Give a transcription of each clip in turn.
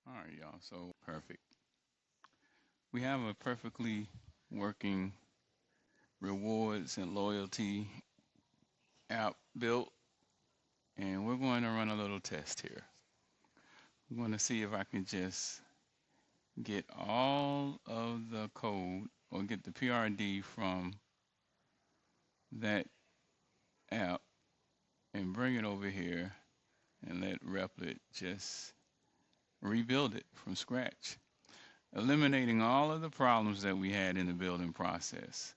All right, y'all. So perfect. We have a perfectly working rewards and loyalty app built, and we're going to run a little test here. I'm going to see if I can just get all of the code or get the PRD from that app and bring it over here and let Replit just rebuild it from scratch, eliminating all of the problems that we had in the building process,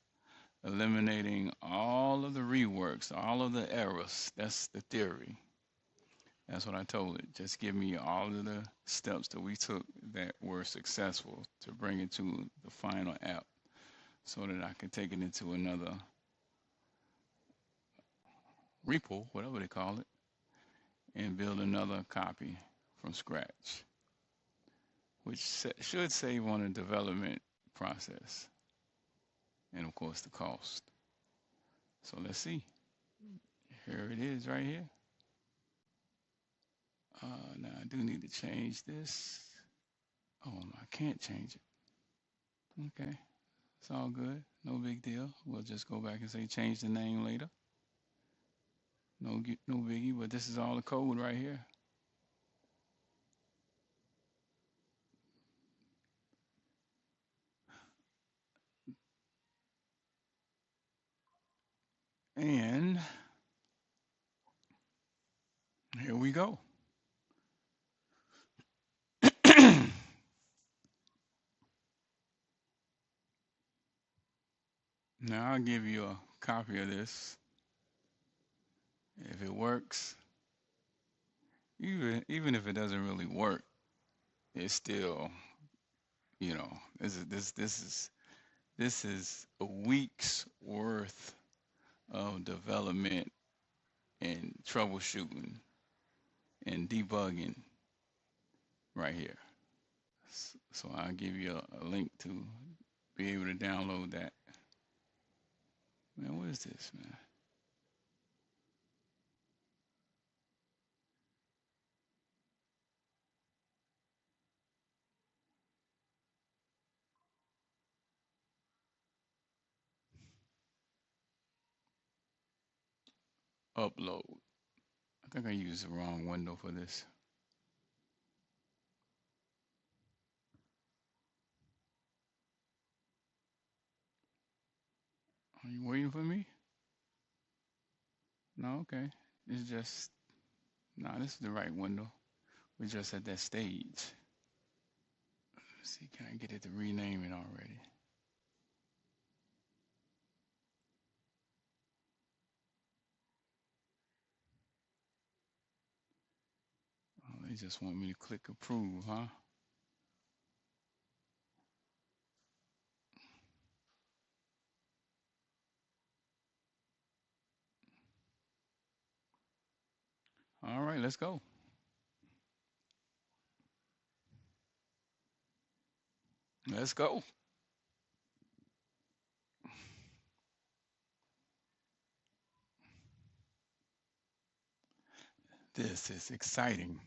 eliminating all of the reworks, all of the errors. That's the theory. That's what I told it. Just give me all of the steps that we took that were successful to bring it to the final app so that I can take it into another repo, whatever they call it, and build another copy from scratch, which should save on the development process and, of course, the cost. So let's see. Here it is right here. Now I do need to change this. Oh, I can't change it. Okay, it's all good. No big deal. We'll just go back and say change the name later. No biggie. But this is all the code right here. And here we go. Now I'll give you a copy of this. If it works, even if it doesn't really work, it's still, this is a week's worth of development and troubleshooting and debugging right here. So I'll give you a link to be able to download that. Man, what is this, man? Upload. I think I used the wrong window for this. Are you waiting for me? No, okay. It's just, no, this is the right window. We're just at that stage. Let's see, can I get it to rename it already? Oh, they just want me to click approve, huh? All right, let's go. Let's go. This is exciting.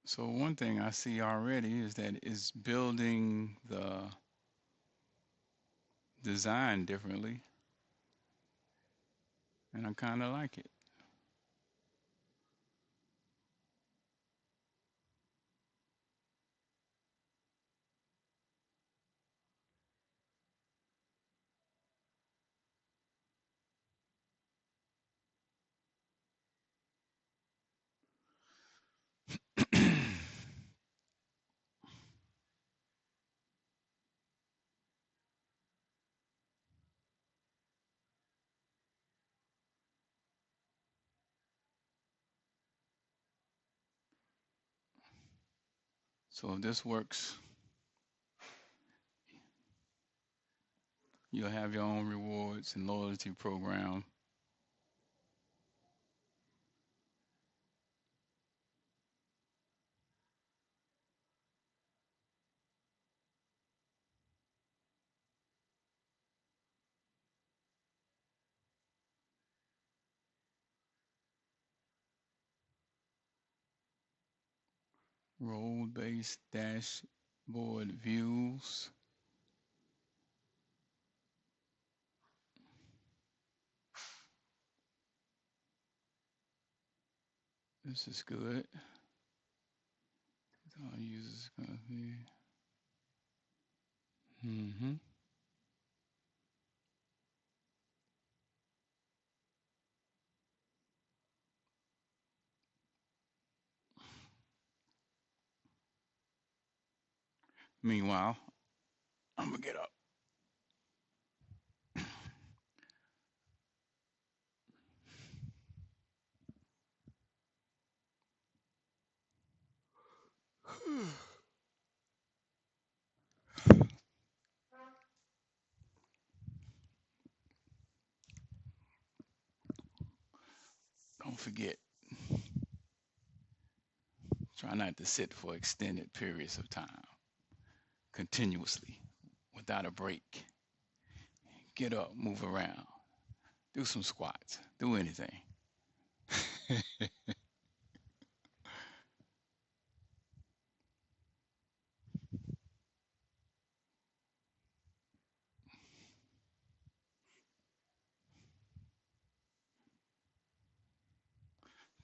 So one thing I see already is that it's building the design differently, and I kind of like it. So if this works, you'll have your own rewards and loyalty program Role-based dashboard views. This is good. All users gonna be. Meanwhile, I'm gonna get up. Don't forget, try not to sit for extended periods of time, continuously, without a break. Get up, move around, do some squats, do anything.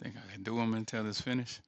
Think I can do them until it's finished?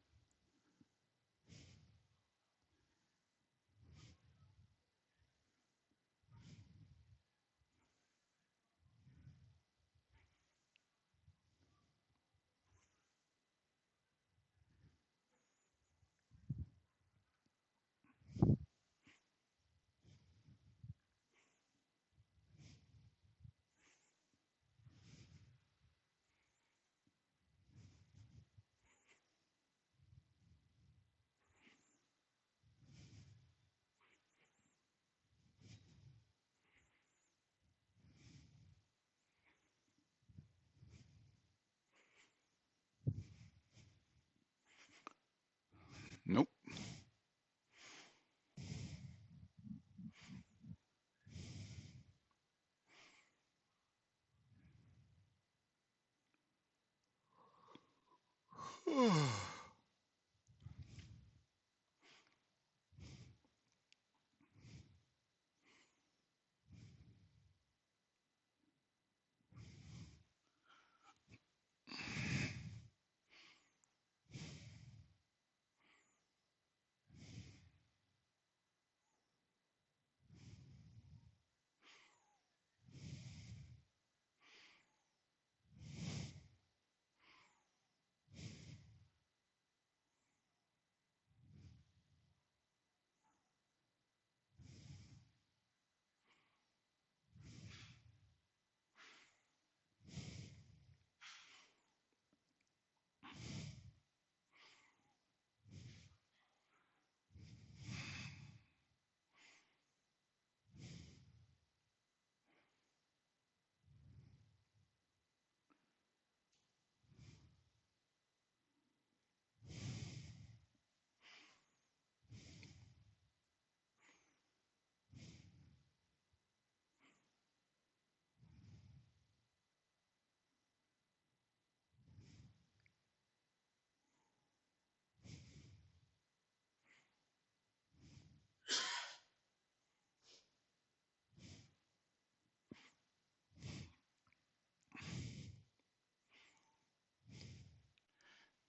Nope.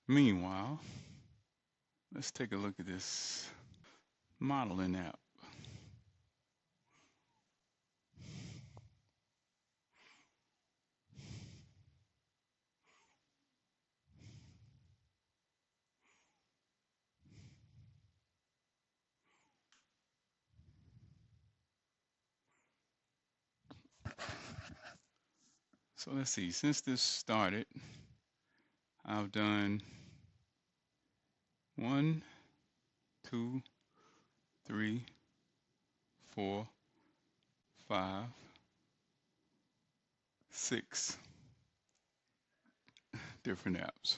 Meanwhile, let's take a look at this modeling app. So let's see, since this started, I've done 1, 2, 3, 4, 5, 6 different apps.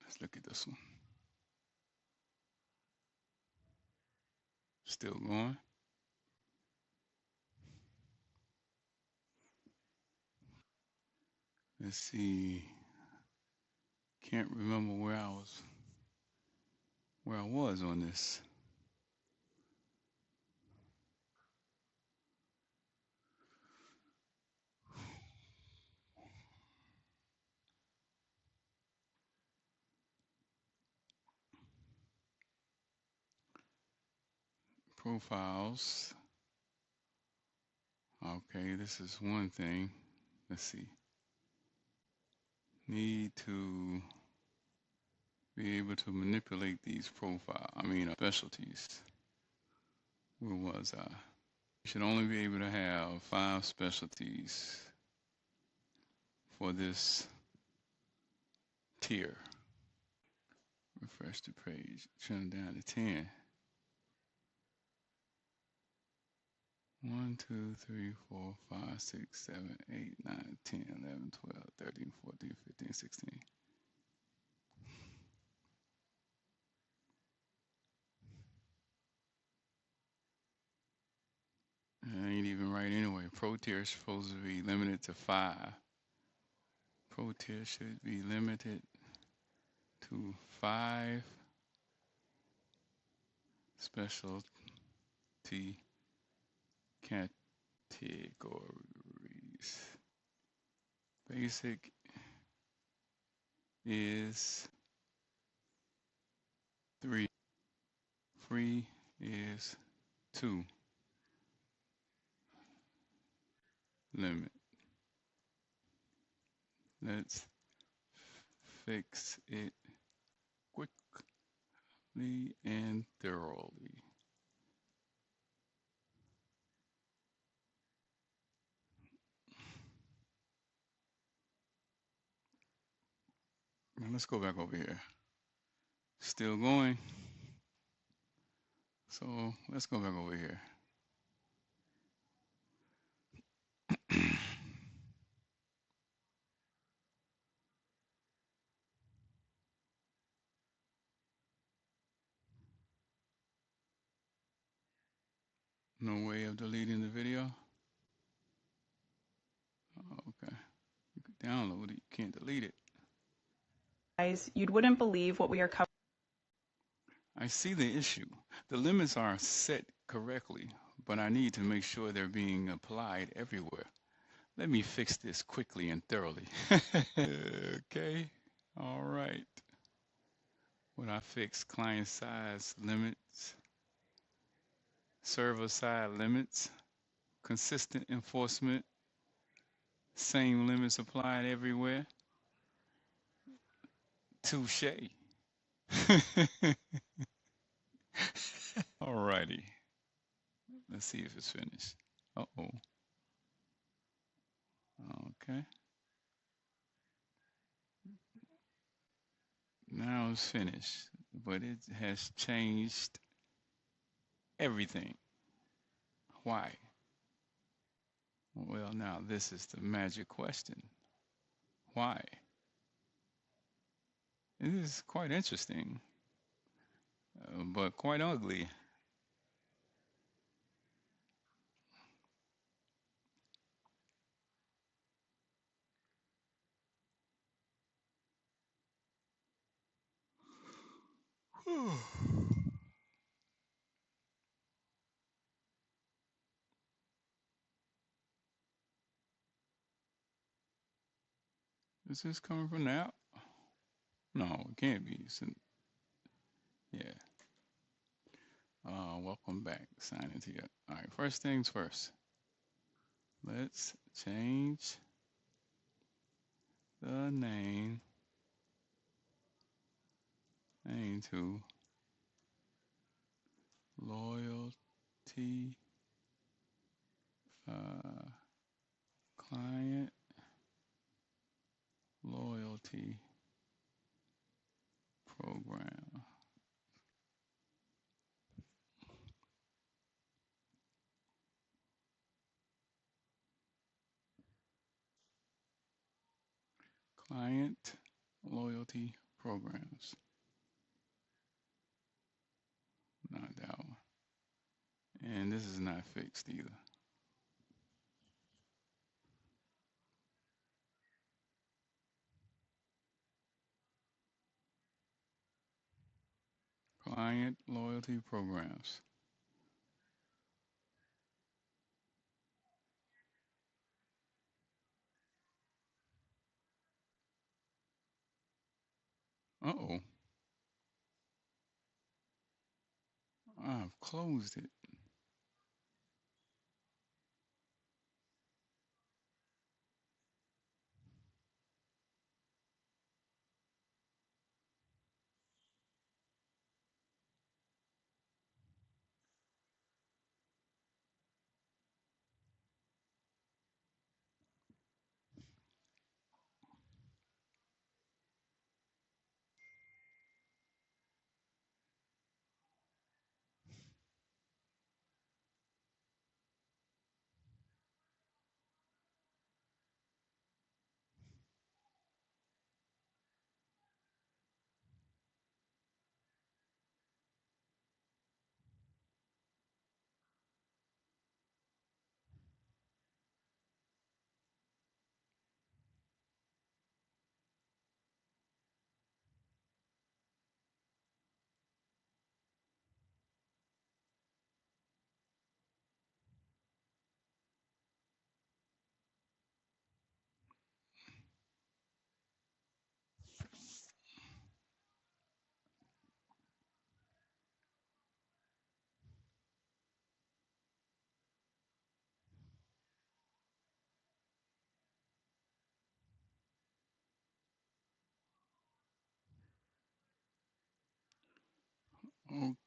Let's look at this one. Still going. Let's see. Can't remember where I was on this. Profiles. Okay, this is one thing. Let's see. Need to be able to manipulate these specialties. Where was I? You should only be able to have 5 specialties for this tier. Refresh the page, trim down to 10. 1, 2, 3, 4, 5, 6, 7, 8, 9, 10, 11, 12, 13, 14, 15, 16. I ain't even right anyway. Pro tier is supposed to be limited to 5. Pro tier should be limited to 5 specialty categories. Basic is 3. Free is 2. Limit. Let's fix it quickly and thoroughly. Now let's go back over here. Still going. So let's go back over here. No way of deleting the video. Oh, okay. You can download it. You can't delete it. Guys, you wouldn't believe what we are covering. I see the issue. The limits are set correctly, but I need to make sure they're being applied everywhere. Let me fix this quickly and thoroughly. Okay. All right. When I fix client size limits, server side limits, consistent enforcement, same limits applied everywhere. Touche. Alrighty. Let's see if it's finished. Uh-oh. Okay. Now it's finished, but it has changed everything. Why? Well, now this is the magic question. Why? It is quite interesting, but quite ugly. Is this coming from the app? No, it can't be. Yeah. Welcome back. Sign into your. All right. First things first. Let's change the name to loyalty client loyalty program. Client loyalty programs. Not that one. And this is not fixed either. Client loyalty programs. Uh-oh, I've closed it.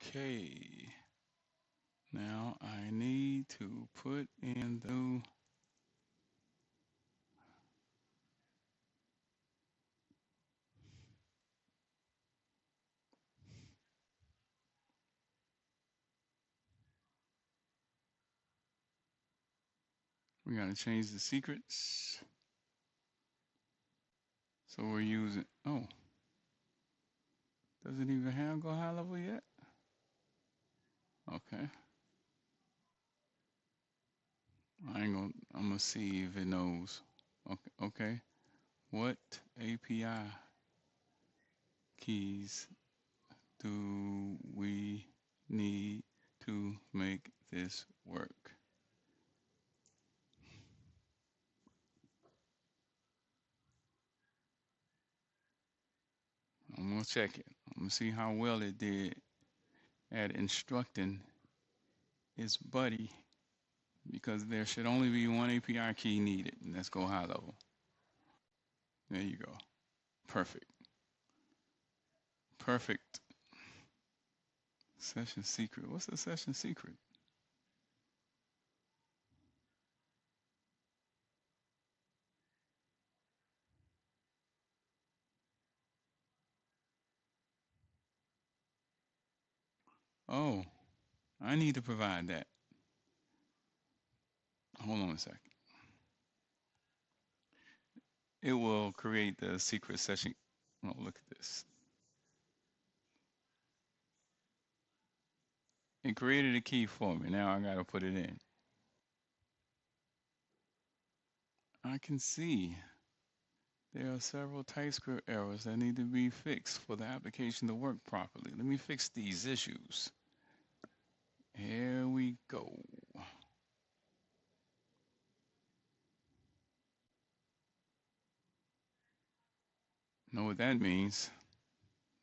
Okay, now I need to put in the new. We gotta change the secrets. So we're using, oh, does it even have go high level yet? Okay. I'm gonna see if it knows. Okay, okay. What API keys do we need to make this work? I'm gonna check it. I'm gonna see how well it did at instructing its buddy because there should only be one API key needed, and let's go high level. There you go. Perfect. Perfect. Session secret. What's the session secret? Oh, I need to provide that. Hold on a second. It will create the secret session. Oh, look at this. It created a key for me. Now I gotta put it in. I can see there are several TypeScript errors that need to be fixed for the application to work properly. Let me fix these issues. Here we go. Know what that means?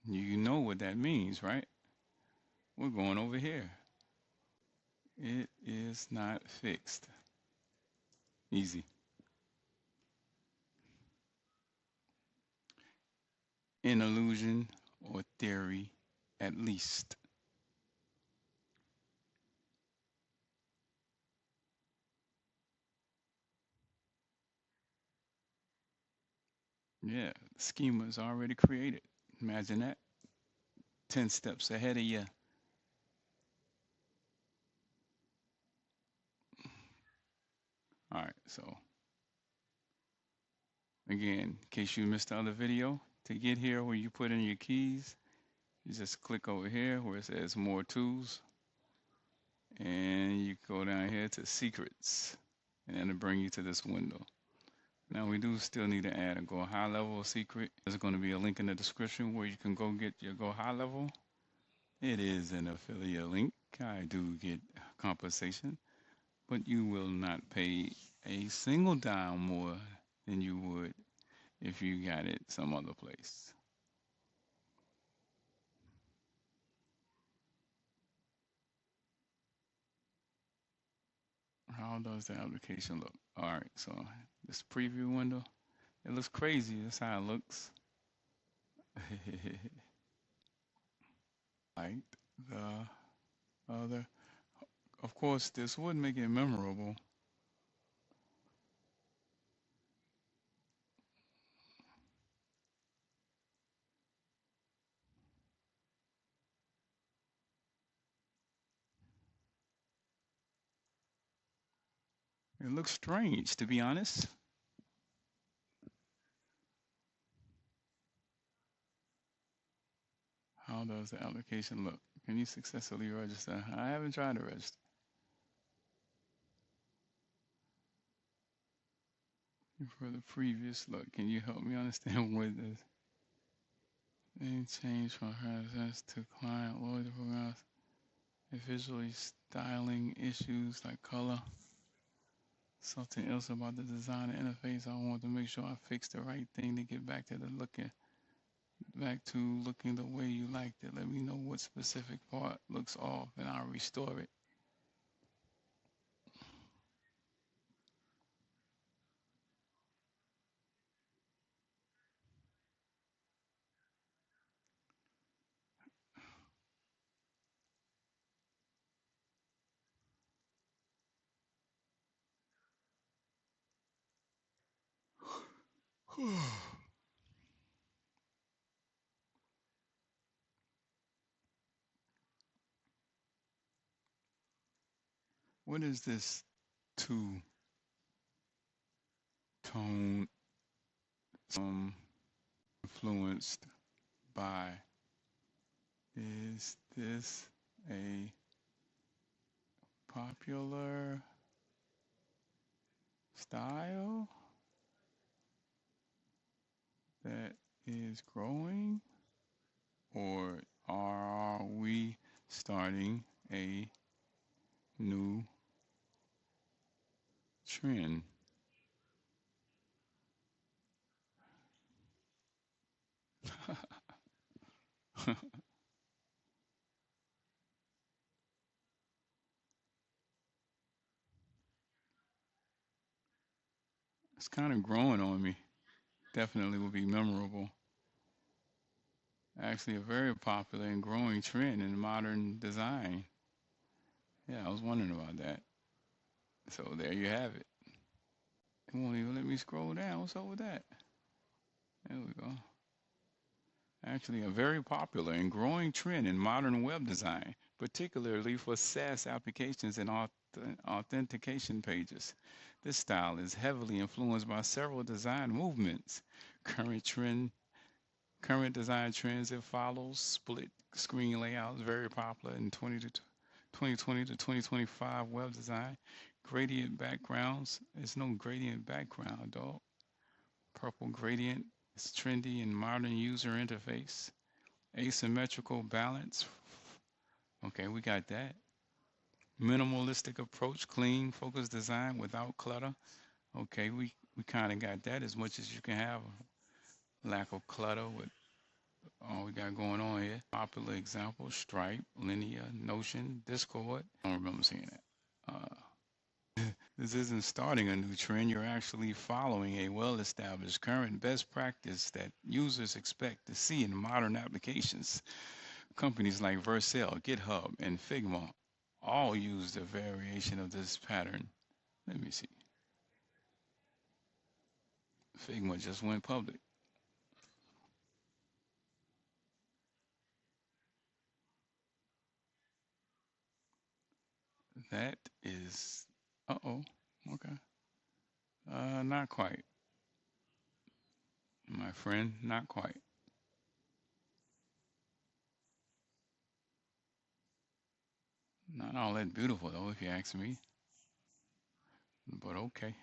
You know what that means, right? We're going over here. It is not fixed. Easy. An illusion or theory, at least. Yeah, the schema is already created. Imagine that. 10 steps ahead of you. All right, so again, in case you missed the other video, to get here where you put in your keys, you just click over here where it says more tools, and you go down here to secrets, and it'll bring you to this window. Now we do still need to add a go high level secret. There's going to be a link in the description where you can go get your go high level. It is an affiliate link. I do get compensation, but you will not pay a single dime more than you would if you got it some other place. How does the application look? All right, so this preview window, it looks crazy. That's how it looks. Like the other. Of course, this would make it memorable. It looks strange, to be honest. How does the application look? Can you successfully register? I haven't tried to register. For the previous look, can you help me understand what this? Any change from process to client loyalty programs, and visually styling issues like color. Something else about the design interface. I want to make sure I fix the right thing to get back to looking the way you liked it. Let me know what specific part looks off, and I'll restore it. What is this two tone influenced by? Is this a popular style that is growing, or are we starting a new trend? It's kind of growing on me. Definitely will be memorable. Actually, a very popular and growing trend in modern design. Yeah, I was wondering about that. So there you have it. It won't even let me scroll down. What's up with that? There we go. Actually, a very popular and growing trend in modern web design, particularly for SaaS applications and authentication pages. This style is heavily influenced by several design movements. Current trend, current design trends it follows split screen layouts, very popular in 2020 to 2025 web design. Gradient backgrounds. There's no gradient background, dog. Purple gradient is trendy in modern user interface. Asymmetrical balance. Okay, we got that. Minimalistic approach, clean, focused design without clutter. Okay, we kind of got that as much as you can have. Lack of clutter with all we got going on here. Popular examples, Stripe, Linear, Notion, Discord. I don't remember seeing that. This isn't starting a new trend. You're actually following a well-established current best practice that users expect to see in modern applications. Companies like Vercel, GitHub, and Figma all use a variation of this pattern. Let me see. Figma just went public. That is, uh-oh, okay. Not quite, my friend, not quite. Not all that beautiful though, if you ask me, but okay.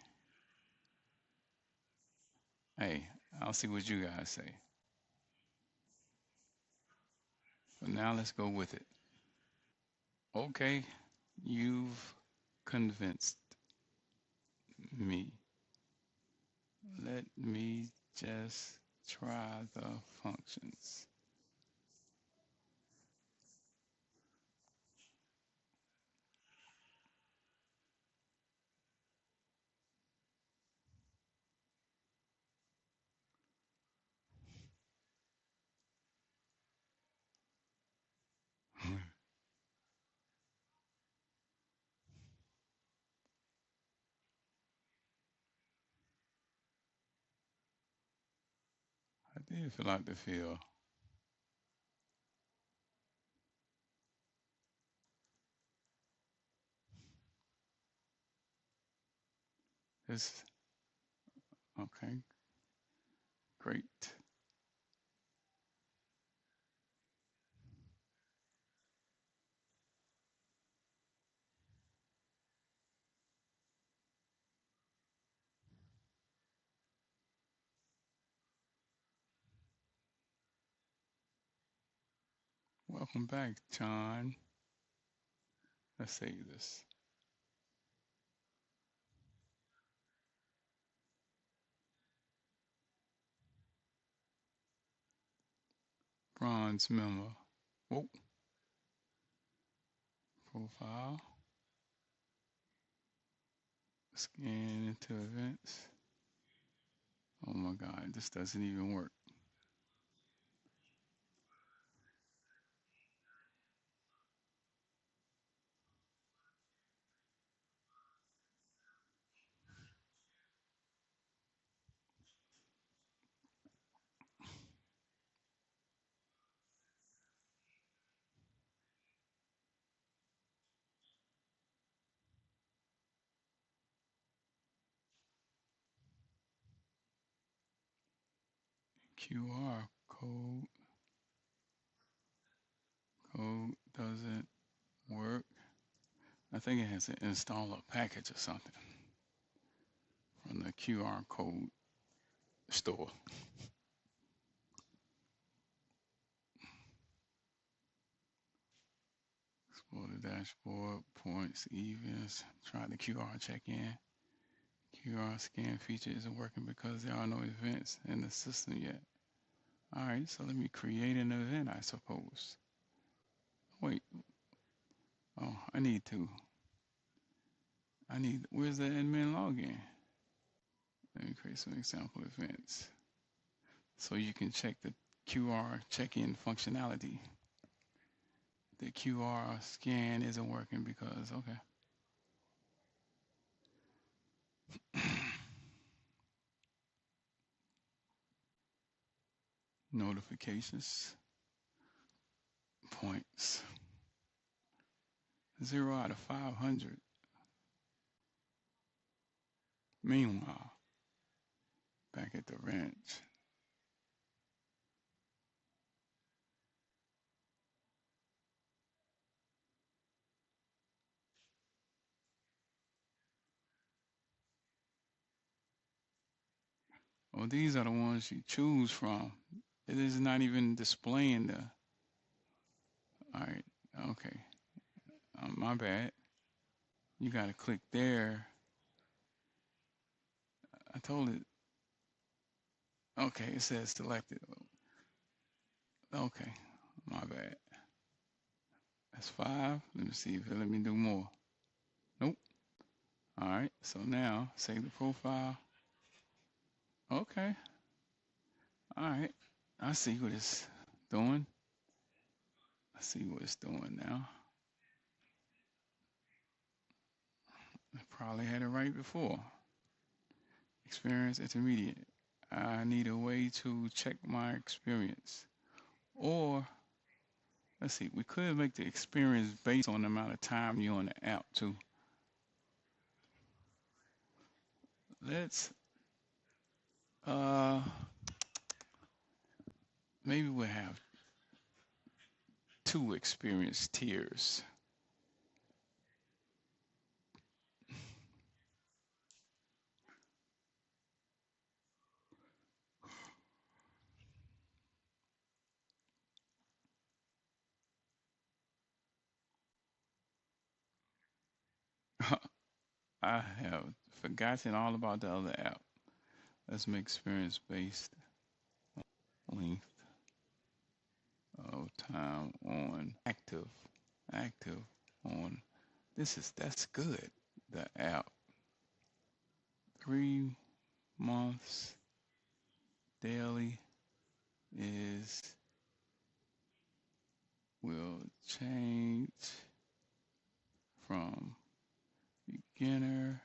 Hey, I'll see what you guys say. But now let's go with it. Okay, you've convinced me. Let me just try the functions. I did feel like the feel. This, okay, great. Welcome back, John. Let's save this. Bronze member. Whoa, profile. Scan into events. Oh my God, this doesn't even work. QR code doesn't work. I think it has to install a package or something from the QR code store. Explore the dashboard, points, events, try the QR check-in. QR scan feature isn't working because there are no events in the system yet. All right, so let me create an event, I suppose. Wait, oh, where's the admin login? Let me create some example events so you can check the QR check-in functionality. The QR scan isn't working because, okay. Notifications, points, 0 out of 500. Meanwhile, back at the ranch, well, these are the ones you choose from. It is not even displaying the, all right, okay, my bad. You got to click there. I told it, okay, it says selected. Okay, my bad. That's 5. Let me see if it let me do more. Nope. All right, so now save the profile. Okay, all right. I see what it's doing. I see what it's doing now. I probably had it right before. Experience intermediate. I need a way to check my experience. Or, let's see, we could make the experience based on the amount of time you're on the app too. Let's, uh, maybe we'll have 2 experience tiers. I have forgotten all about the other app. Let's make experience based length of time on active on. That's good. The app 3 months daily is will change from beginner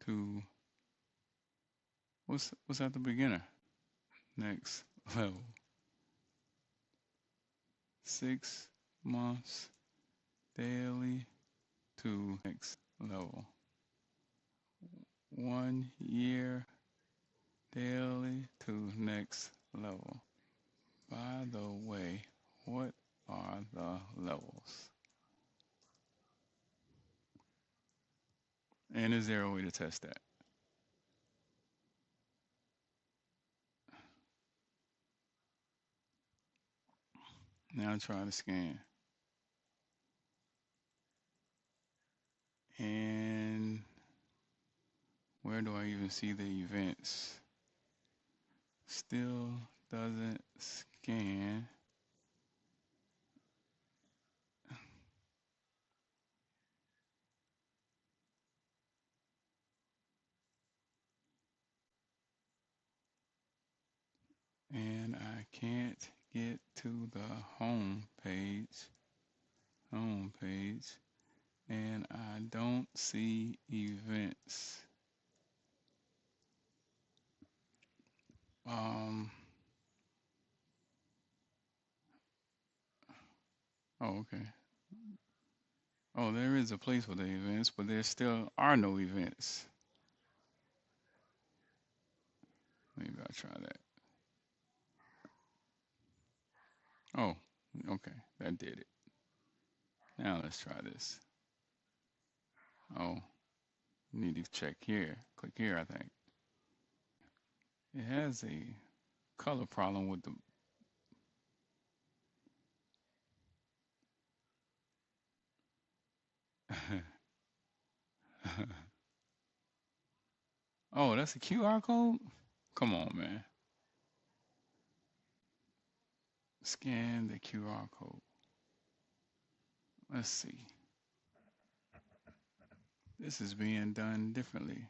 to what's at the beginner? Next level. 6 months daily to next level. 1 year daily to next level. By the way, what are the levels? And is there a way to test that? Now try to scan. And where do I even see the events? Still doesn't scan. And I can't get to the home page. And I don't see events. Um, oh, okay. Oh, there is a place for the events, but there still are no events. Maybe I'll try that. Oh, okay. That did it. Now let's try this. Oh, need to check here. Click here, I think. It has a color problem with the. Oh, that's a QR code? Come on, man. Scan the QR code. Let's see. This is being done differently.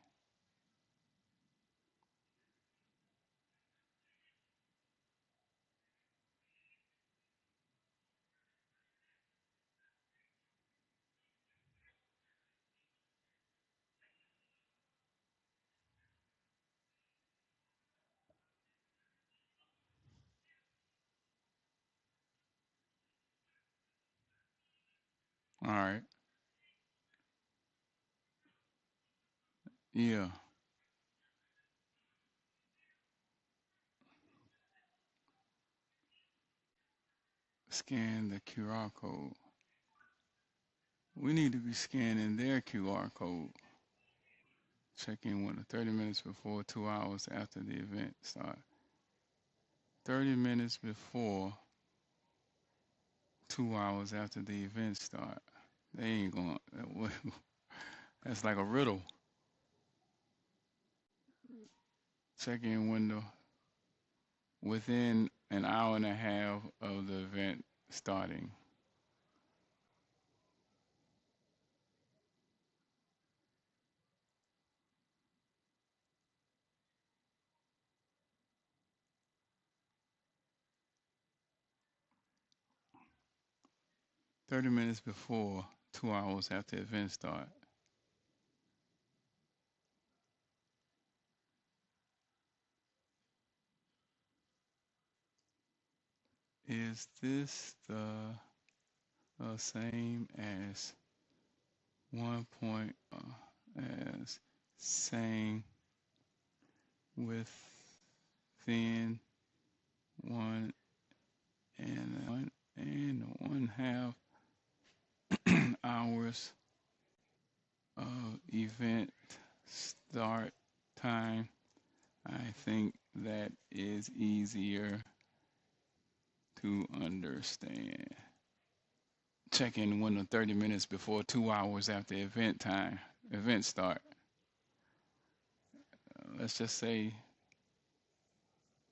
All right. Yeah. Scan the QR code. We need to be scanning their QR code. Check-in window 30 minutes before, 2 hours after the event start. 30 minutes before, 2 hours after the event start. They ain't going. That's like a riddle. Check-in window within an hour and a half of the event starting. "30 minutes before, 2 hours after event start." Is this the same as 1 point as saying within 1.5 hours of event start time? I think that is easier to understand. check in the window 30 minutes before 2 hours after event start. Let's just say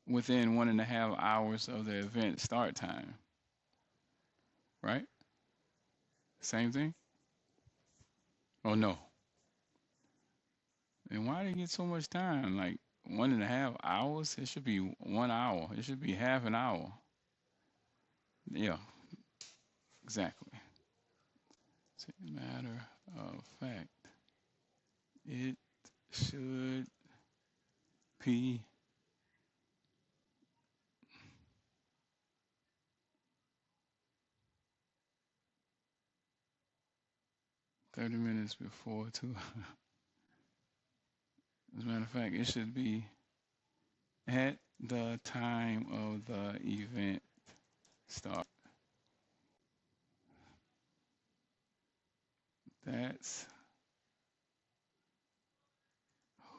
within 1.5 hours of the event start time, right? Same thing? Oh no. And why do you get so much time? Like 1.5 hours? It should be 1 hour. It should be half an hour. Yeah, exactly. It's a matter of fact. It should be 30 minutes before 2. As a matter of fact, it should be at the time of the event start. That's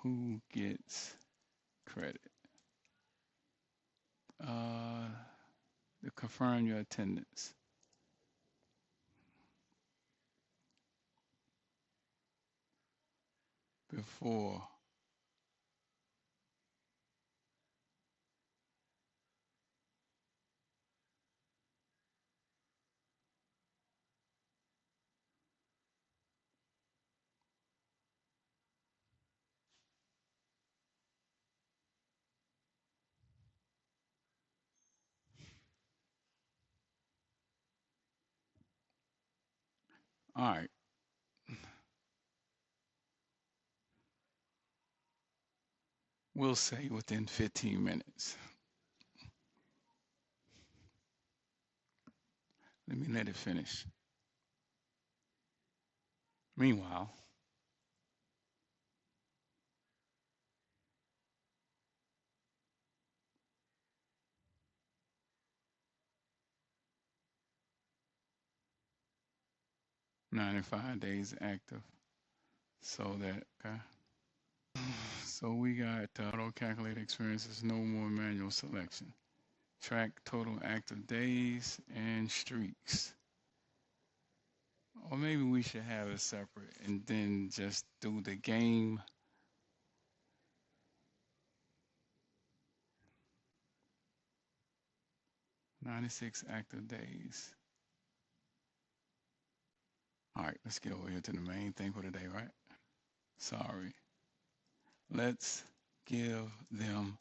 who gets credit. Uh, to confirm your attendance before. All right. We'll say within 15 minutes. Let me let it finish. Meanwhile, '95 days active. So that, okay. So we got auto calculate experiences, no more manual selection. Track total active days and streaks. Or maybe we should have it separate and then just do the game. '96 active days. All right, let's get over here to the main thing for today, right? Sorry. Let's give them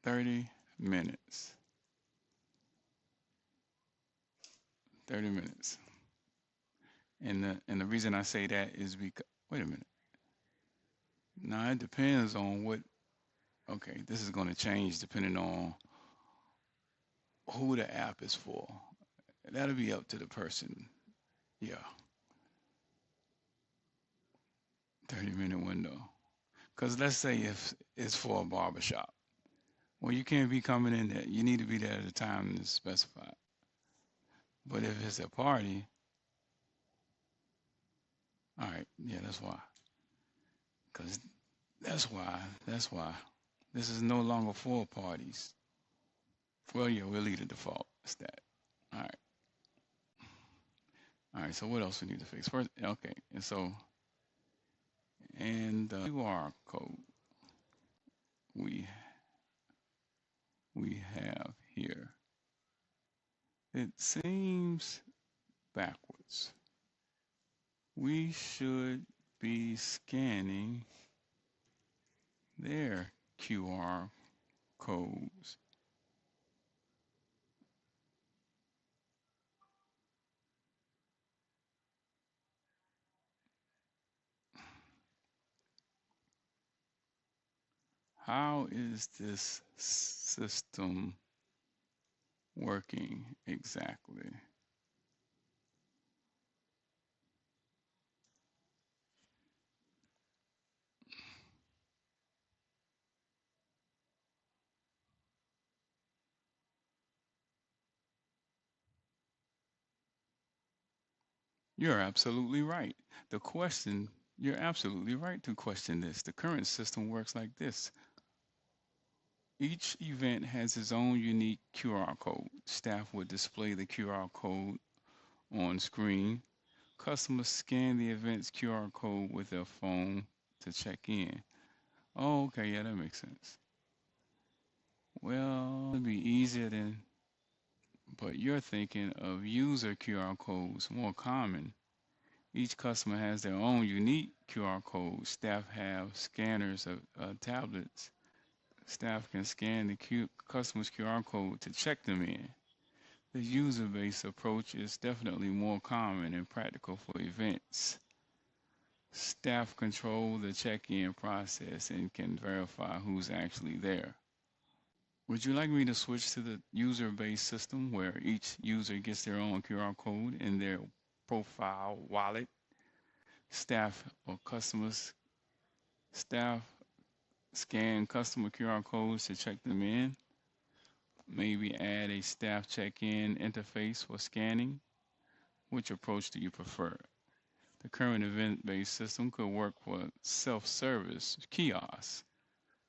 30 minutes. 30 minutes. And the reason I say that is because, wait a minute. Now it depends on what, okay, this is going to change depending on who the app is for. That'll be up to the person. Yeah, 30-minute window. Because let's say if it's for a barbershop, well, you can't be coming in there. You need to be there at the time that's specified. But if it's a party, all right, yeah, that's why. Because that's why. This is no longer for parties. Well, yeah, we'll leave the default. It's that. All right. All right, so what else we need to fix? First, okay, and so, and the QR code we we have here, it seems backwards. We should be scanning their QR codes. How is this system working exactly? You're absolutely right. You're absolutely right to question this. The current system works like this. Each event has its own unique QR code. Staff would display the QR code on screen. Customers scan the event's QR code with their phone to check in. Oh, okay, yeah, that makes sense. Well, it'd be easier than, but you're thinking of user QR codes, more common. Each customer has their own unique QR code. Staff have scanners of tablets. Staff can scan the customer's QR code to check them in. The user-based approach is definitely more common and practical for events. Staff control the check-in process and can verify who's actually there. Would you like me to switch to the user-based system where each user gets their own QR code in their profile wallet? Staff or customers, staff scan customer QR codes to check them in. Maybe add a staff check-in interface for scanning. Which approach do you prefer? The current event-based system could work for self-service kiosks,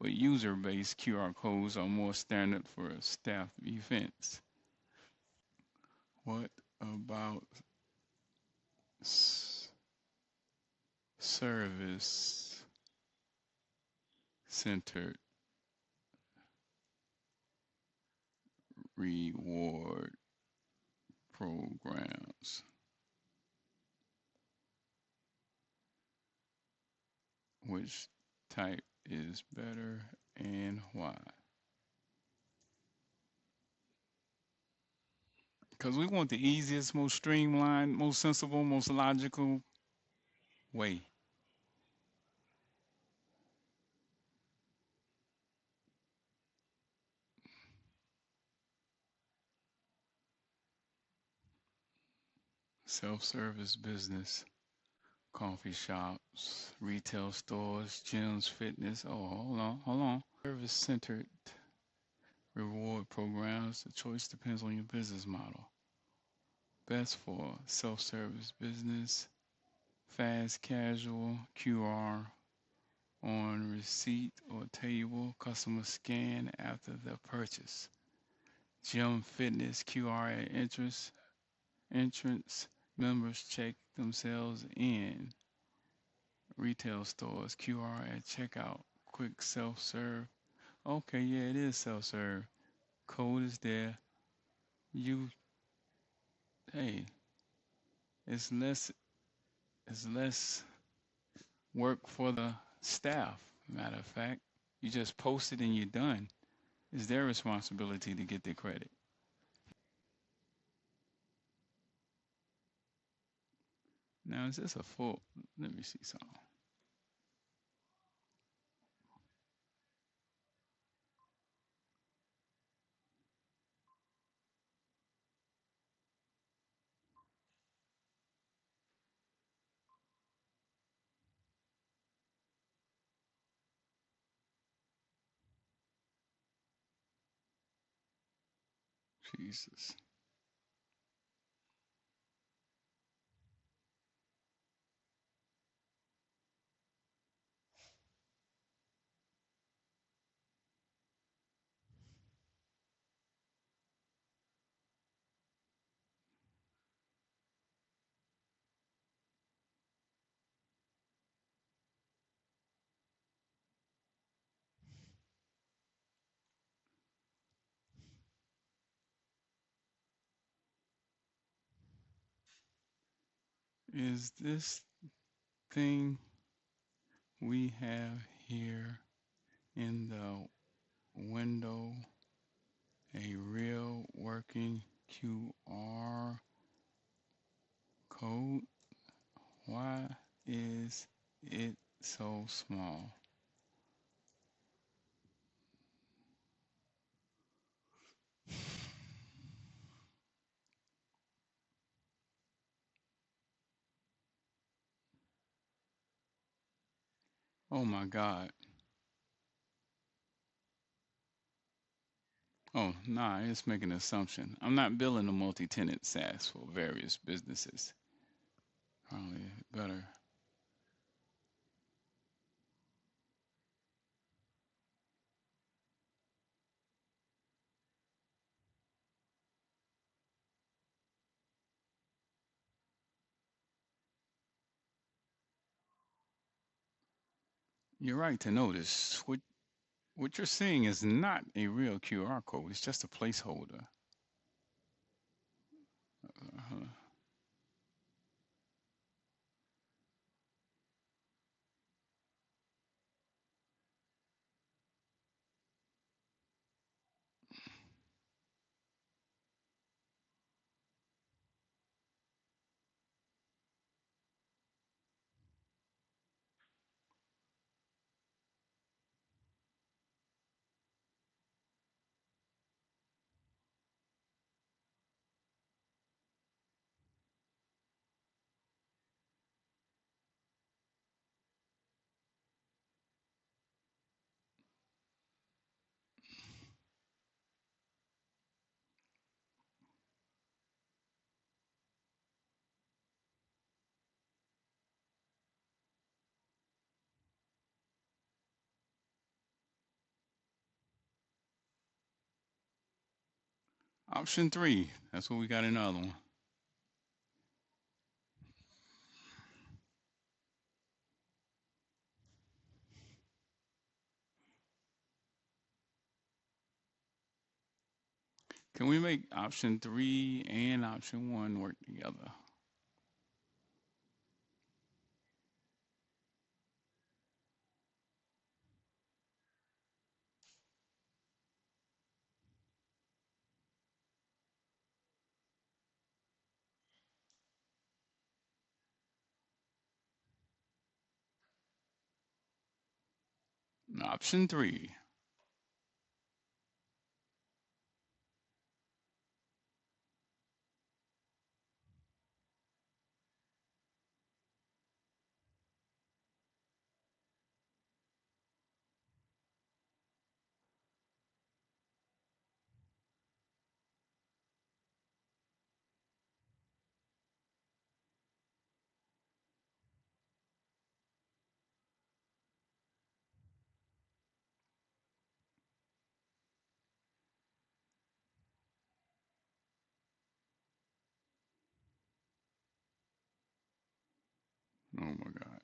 but user-based QR codes are more standard for staff events. What about service-centered reward programs? Which type is better and why? Because we want the easiest, most streamlined, most sensible, most logical way. Self-service business, coffee shops, retail stores, gyms, fitness. Oh, hold on. Service-centered reward programs. The choice depends on your business model. Best for self-service business, fast casual, QR on receipt or table, customer scan after the purchase. Gym fitness, QR at entrance, members check themselves in. Retail stores, QR at checkout, quick self-serve. Okay, yeah, it is self-serve. Code is there. You, hey, it's less work for the staff. Matter of fact, you just post it and you're done. It's their responsibility to get the credit. Now, is this a full? Let me see something. Jesus. Is this thing we have here in the window a real working QR code? Why is it so small? Oh my God. Oh, nah, it's making an assumption. I'm not building a multi-tenant SaaS for various businesses. Probably better. You're right to notice. What you're seeing is not a real QR code. It's just a placeholder. Uh-huh. Option three. That's what we got another one. Can we make option three and option one work together? Option three. Oh my God.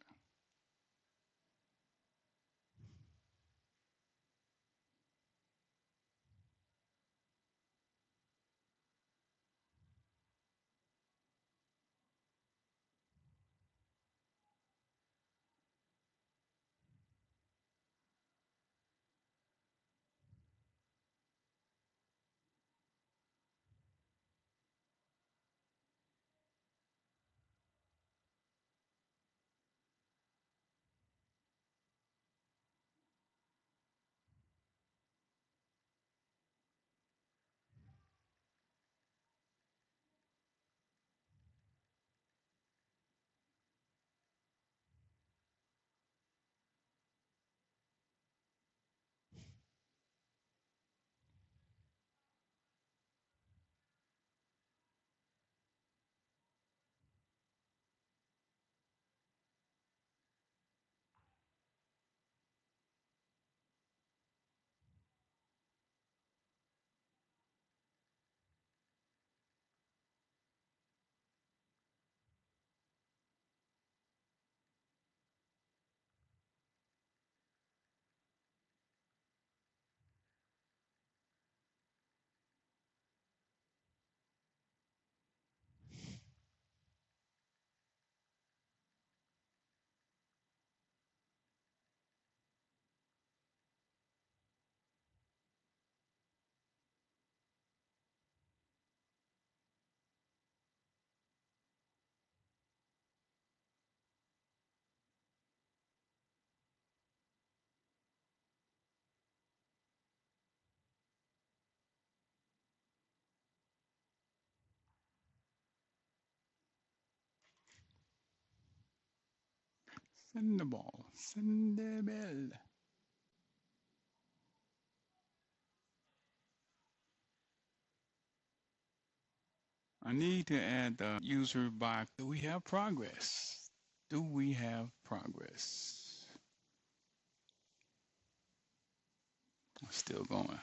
Send the ball. Send the bell. I need to add the user box. Do we have progress? Do we have progress? Still going.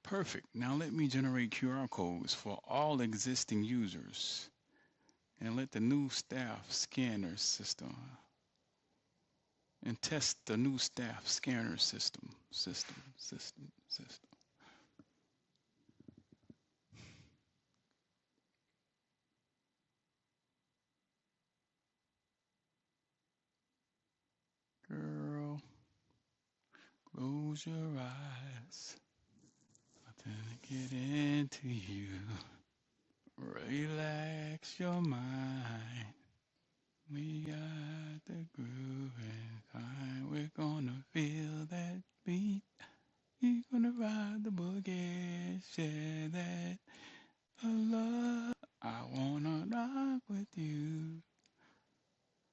Perfect. Now let me generate QR codes for all existing users and let the new staff scanner system and test the new staff scanner system. Girl, close your eyes. Nothing to get into you. Relax your mind. We got the groove and time. We're gonna feel that beat. You're gonna ride the boogie, share that love. I wanna rock with you.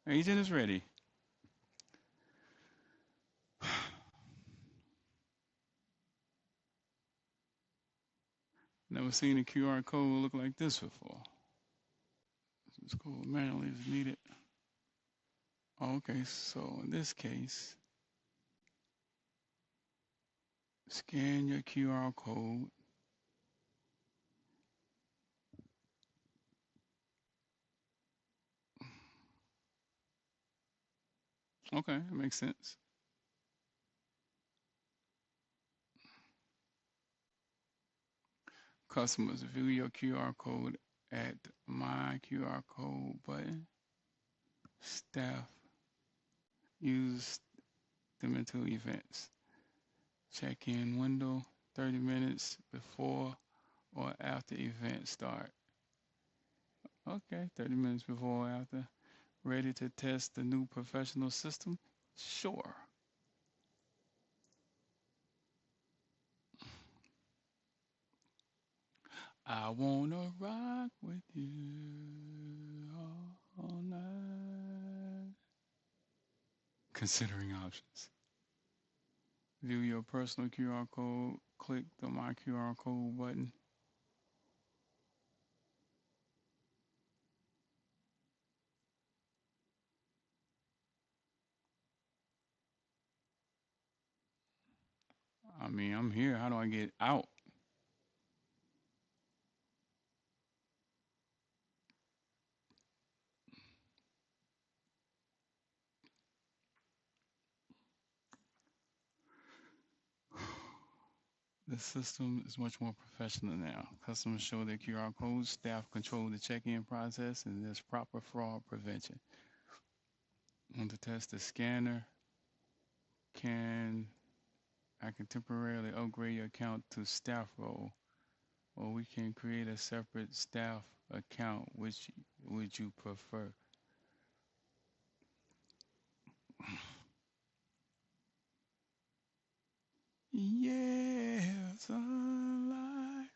Agent is ready. Never seen a QR code look like this before. This code manually is needed. Okay, so in this case, scan your QR code. Okay, that makes sense. Customers view your QR code at my QR code button. Staff use them into events. Check-in window 30 minutes before or after event start. Okay, 30 minutes before or after. Ready to test the new professional system? Sure. I wanna rock with you all night. Considering options. View your personal QR code. Click the My QR Code button. I mean, I'm here. How do I get out? The system is much more professional now. Customers show their QR codes, staff control the check-in process, and there's proper fraud prevention. Want to test the scanner? Can I can temporarily upgrade your account to staff role, or we can create a separate staff account. Which would you prefer? Yeah, sunlight.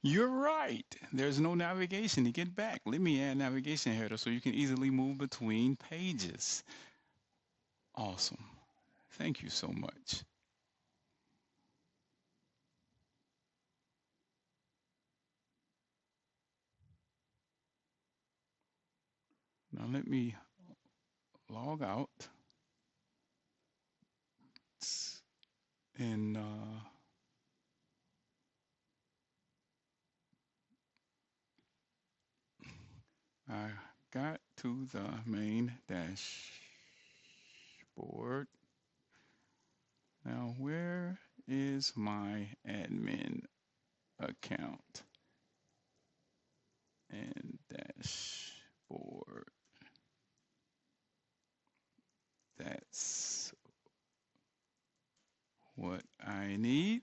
You're right. There's no navigation to get back. Let me add navigation header so you can easily move between pages. Awesome. Thank you so much. Now let me log out and I got to the main dashboard. Now where is my admin account? and dashboard. That's what I need.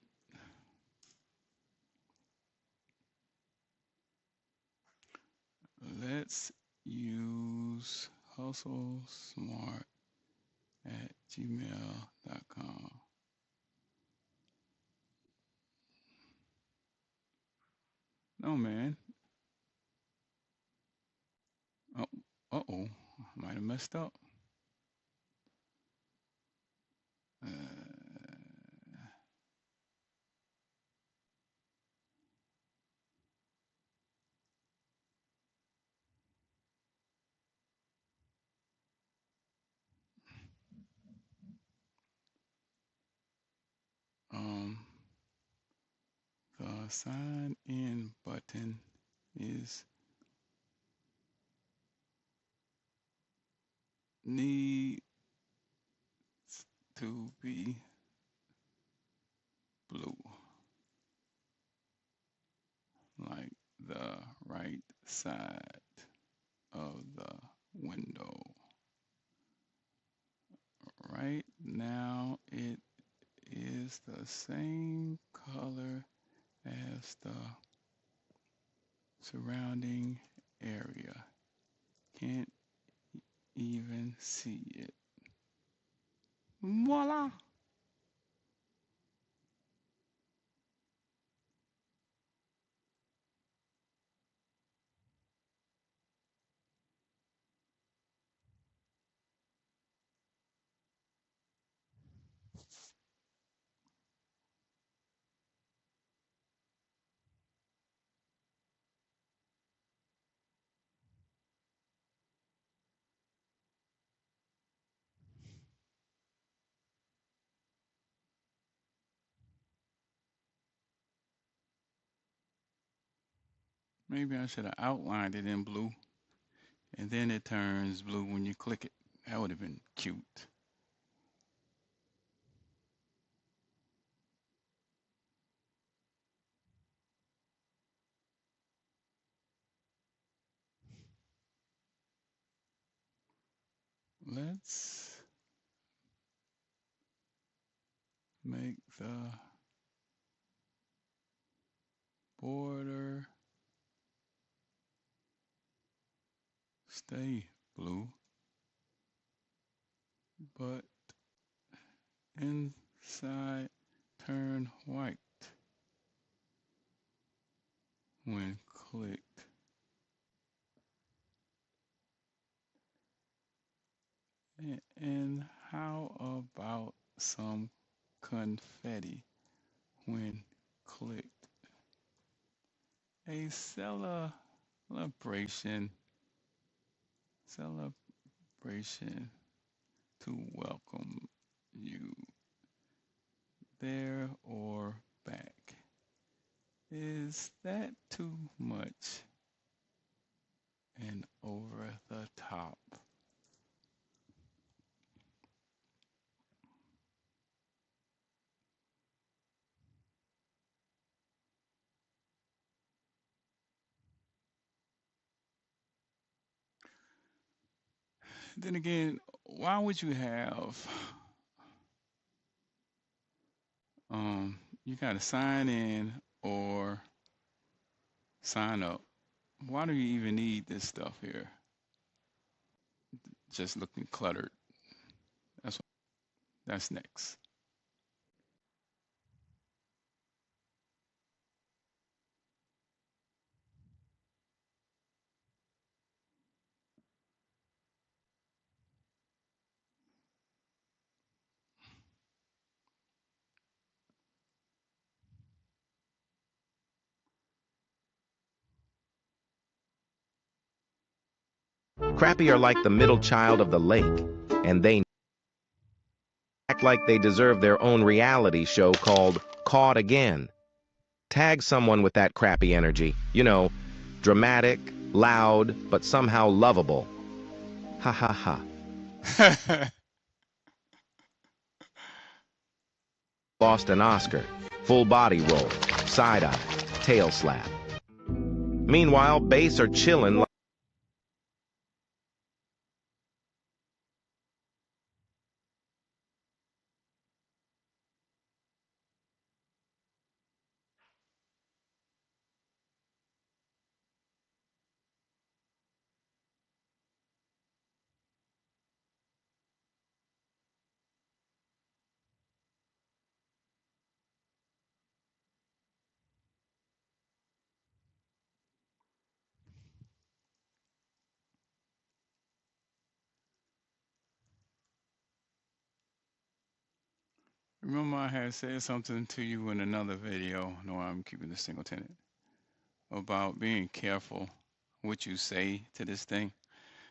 Let's use hustlesmart@gmail.com. No, man. Oh, uh-oh. Might have messed up. Uh, um, the sign in button is needs to be blue, like the right side of the window. Right now it is the same color as the surrounding area. Can't even see it. Voila! Maybe I should have outlined it in blue and then it turns blue when you click it. That would have been cute. Let's make the border stay blue, but inside turn white when clicked. And how about some confetti when clicked? A celebration, celebration to welcome you there or back. Is that too much and over the top? Then again, why would you have you got to sign in or sign up? Why do you even need this stuff here? Just looking cluttered. That's that's next. Crappy are like the middle child of the lake, and they act like they deserve their own reality show called Caught Again. Tag someone with that crappy energy. Dramatic, loud, but somehow lovable. Ha ha ha. Lost an Oscar. Full body roll. Side eye. Tail slap. Meanwhile, base are chilling. Remember, I had said something to you in another video. No, I'm keeping the single tenant about being careful what you say to this thing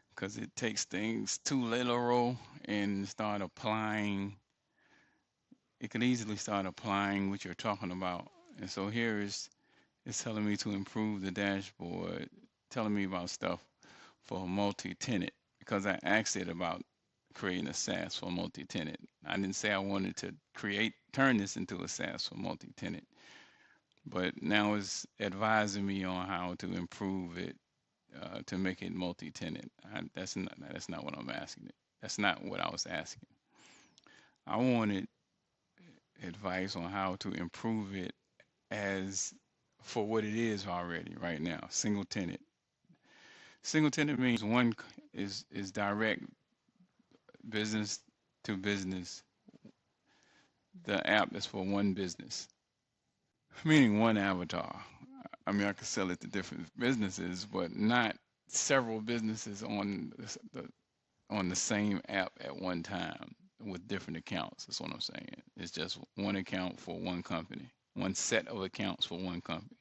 because it takes things too literal and start applying. It could easily start applying what you're talking about. And so here is it's telling me to improve the dashboard, telling me about stuff for multi-tenant because I asked it about creating a SaaS for multi-tenant. I didn't say I wanted to turn this into a SaaS for multi-tenant, but now it's advising me on how to improve it to make it multi-tenant. That's not what I'm asking. That's not what I was asking. I wanted advice on how to improve it as for what it is already right now, single tenant. Single tenant means one is direct business to business. The app is for one business, meaning one avatar. I mean, I could sell it to different businesses, but not several businesses on the same app at one time with different accounts. That's what I'm saying. It's just one account for one company, one set of accounts for one company.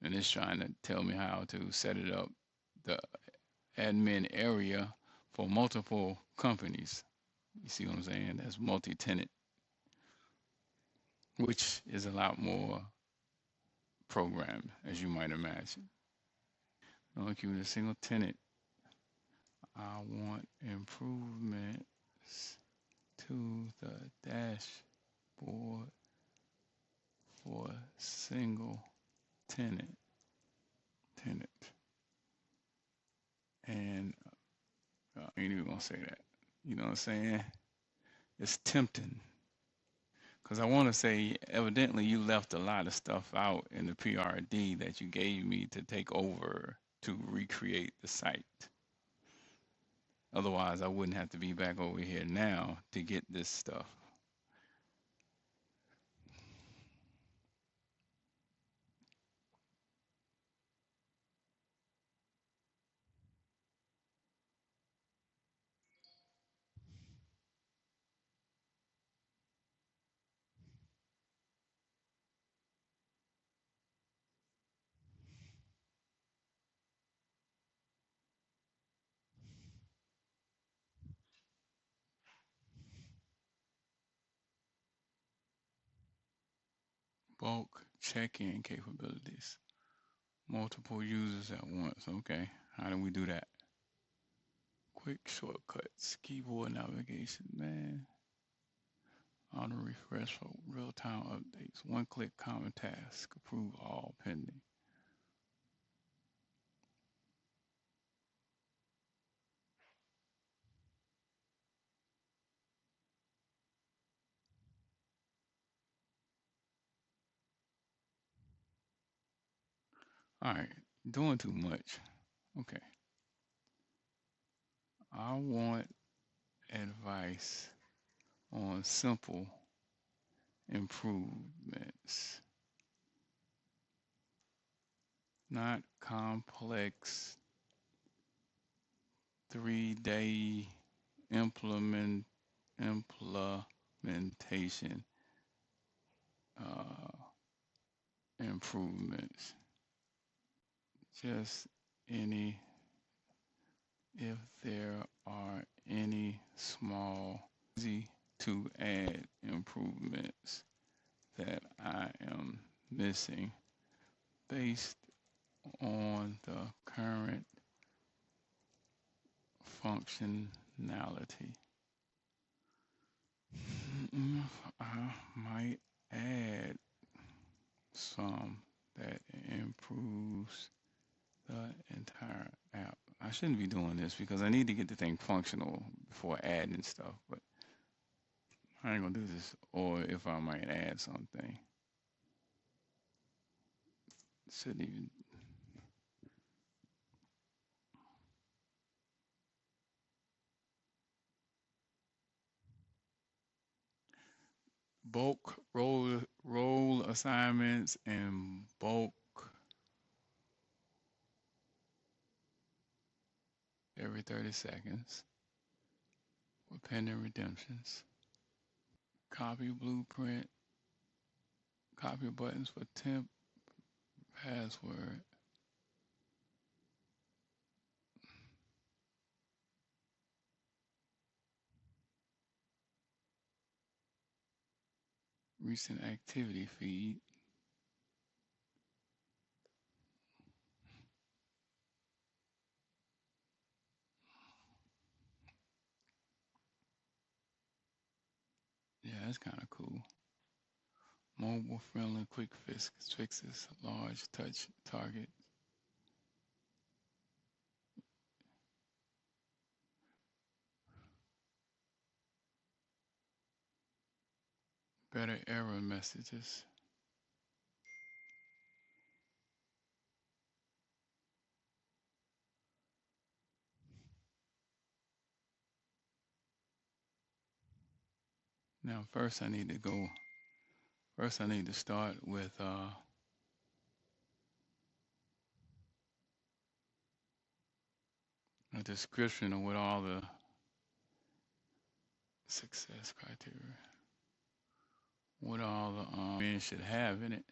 And it's trying to tell me how to set it up, the admin area for multiple companies. You see what I'm saying? That's multi-tenant, which is a lot more programmed, as you might imagine. Now, keep it a single tenant. I want improvements to the dashboard for single tenant. And I ain't even gonna say that. You know what I'm saying? It's tempting because I want to say, evidently, you left a lot of stuff out in the PRD that you gave me to take over to recreate the site. Otherwise, I wouldn't have to be back over here now to get this stuff. Bulk check-in capabilities. Multiple users at once. Okay. How do we do that? Quick shortcuts. Keyboard navigation. Man. Auto refresh for real-time updates. One-click common task. Approve all pending. All right. Doing too much. Okay. I want advice on simple improvements, not complex 3-day implementation uh, improvements. Just any, if there are any small, easy to add improvements that I am missing based on the current functionality. I might add some that improves I shouldn't be doing this because I need to get the thing functional before adding stuff, but I ain't gonna do this. Or if I might add something, shouldn't even. Bulk role assignments and bulk every 30 seconds with pending redemptions. Copy blueprint, copy buttons for temp, password. Recent activity feed. Yeah, that's kind of cool. Mobile friendly quick fixes, large touch target. Better error messages. Now, first I need to go. First, I need to start with a description of what all the success criteria, what all the men should have in it.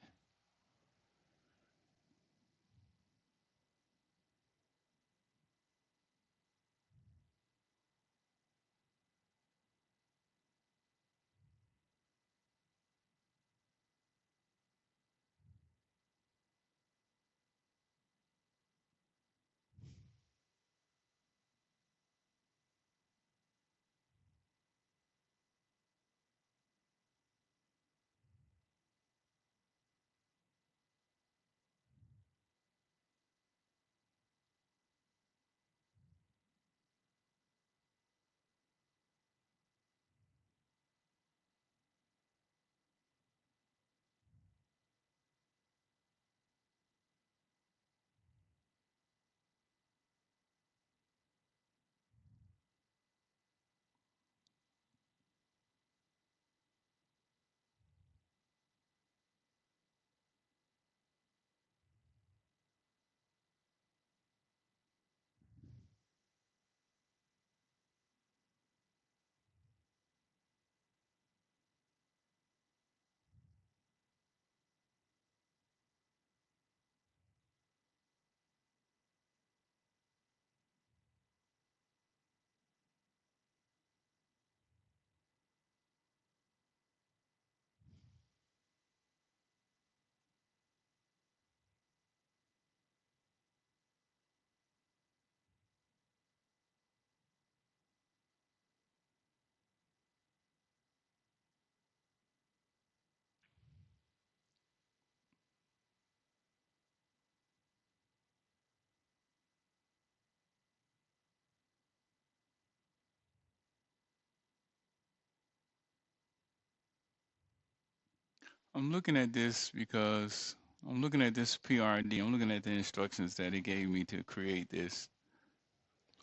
I'm looking at this because I'm looking at this PRD. I'm looking at the instructions that it gave me to create this.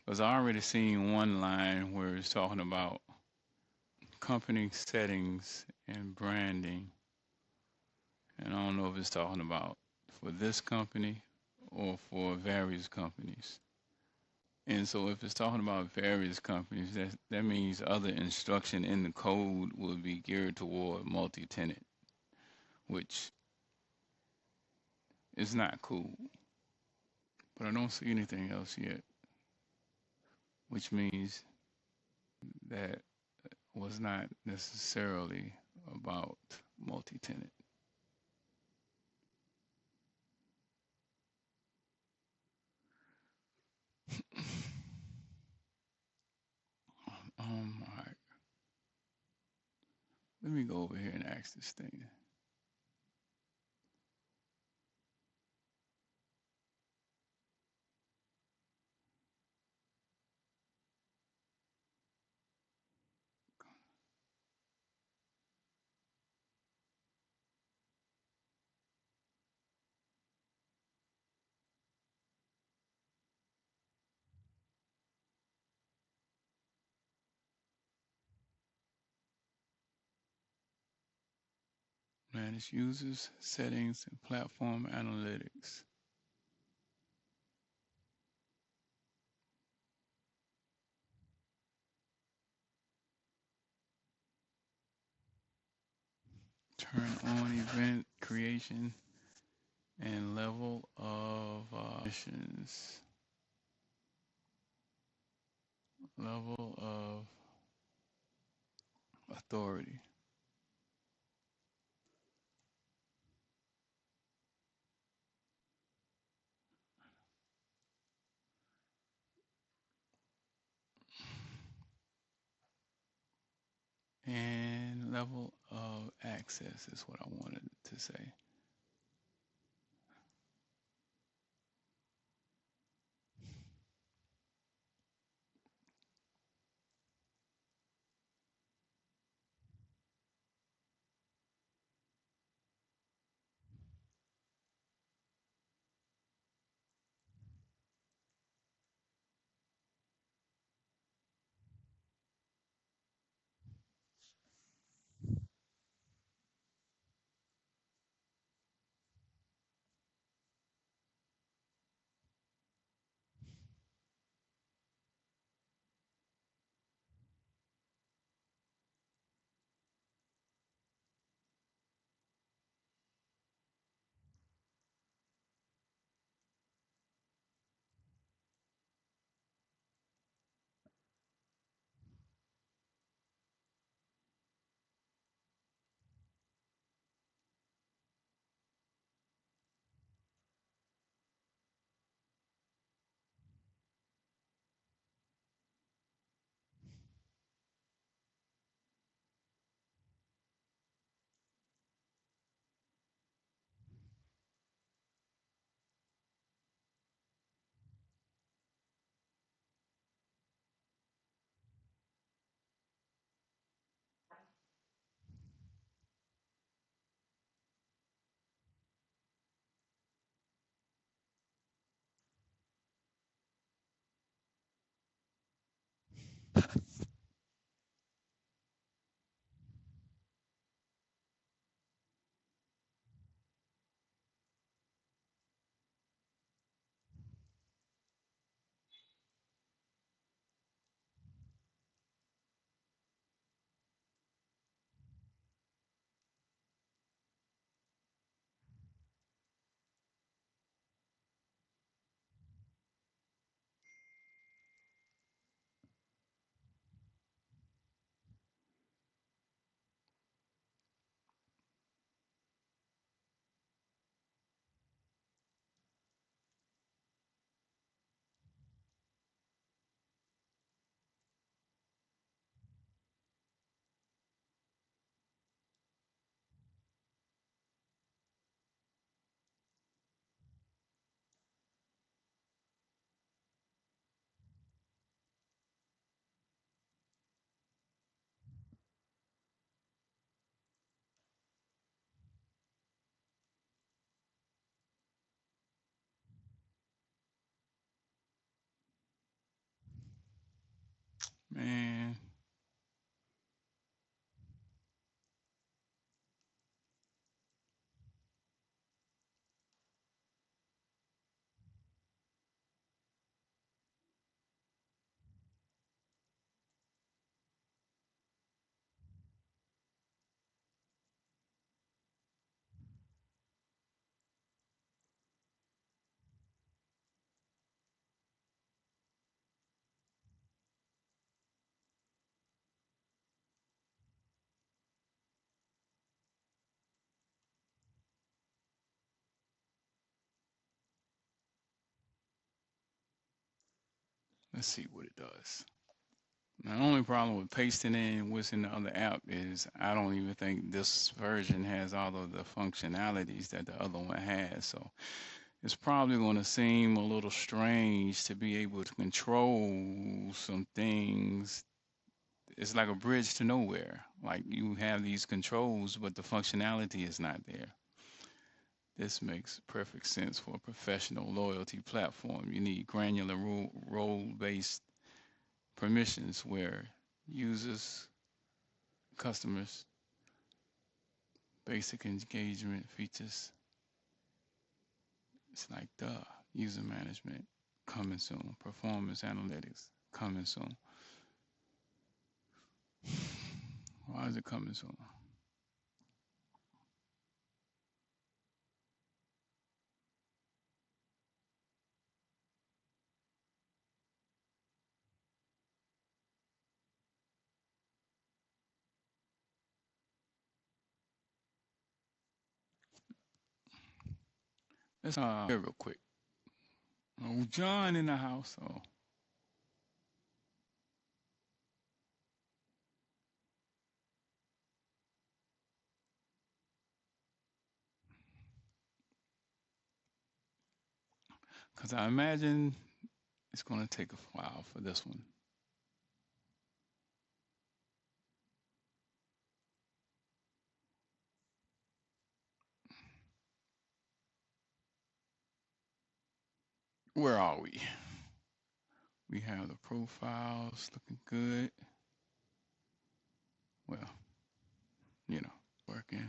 Because I already seen one line where it's talking about company settings and branding. And I don't know if it's talking about for this company or for various companies. And so if it's talking about various companies, that means other instruction in the code will be geared toward multi-tenant, which is not cool. But I don't see anything else yet, which means that was not necessarily about multi-tenant. All right. Let me go over here and ask this thing. Manage users, settings, and platform analytics. Turn on event creation and level of missions. Level of authority. And level of access is what I wanted to say. Man, let's see what it does. Now, the only problem with pasting in what's in the other app is I don't even think this version has all of the functionalities that the other one has. So it's probably going to seem a little strange to be able to control some things. It's like a bridge to nowhere. Like you have these controls, but the functionality is not there. This makes perfect sense for a professional loyalty platform. You need granular role-based permissions where users, customers, Basic engagement features. It's like user management coming soon. Performance analytics coming soon. Why is it coming soon? Let's here real quick. Oh, John in the house. Oh, because I imagine it's going to take a while for this one. Where are we? We have the profiles looking good. Well, working.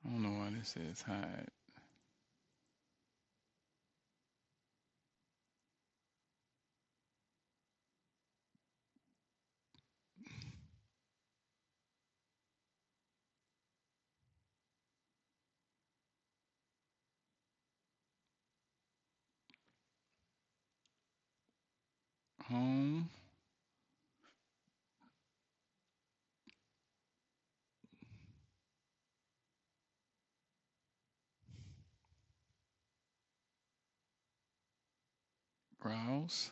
I don't know why this says hide. Home. Browse.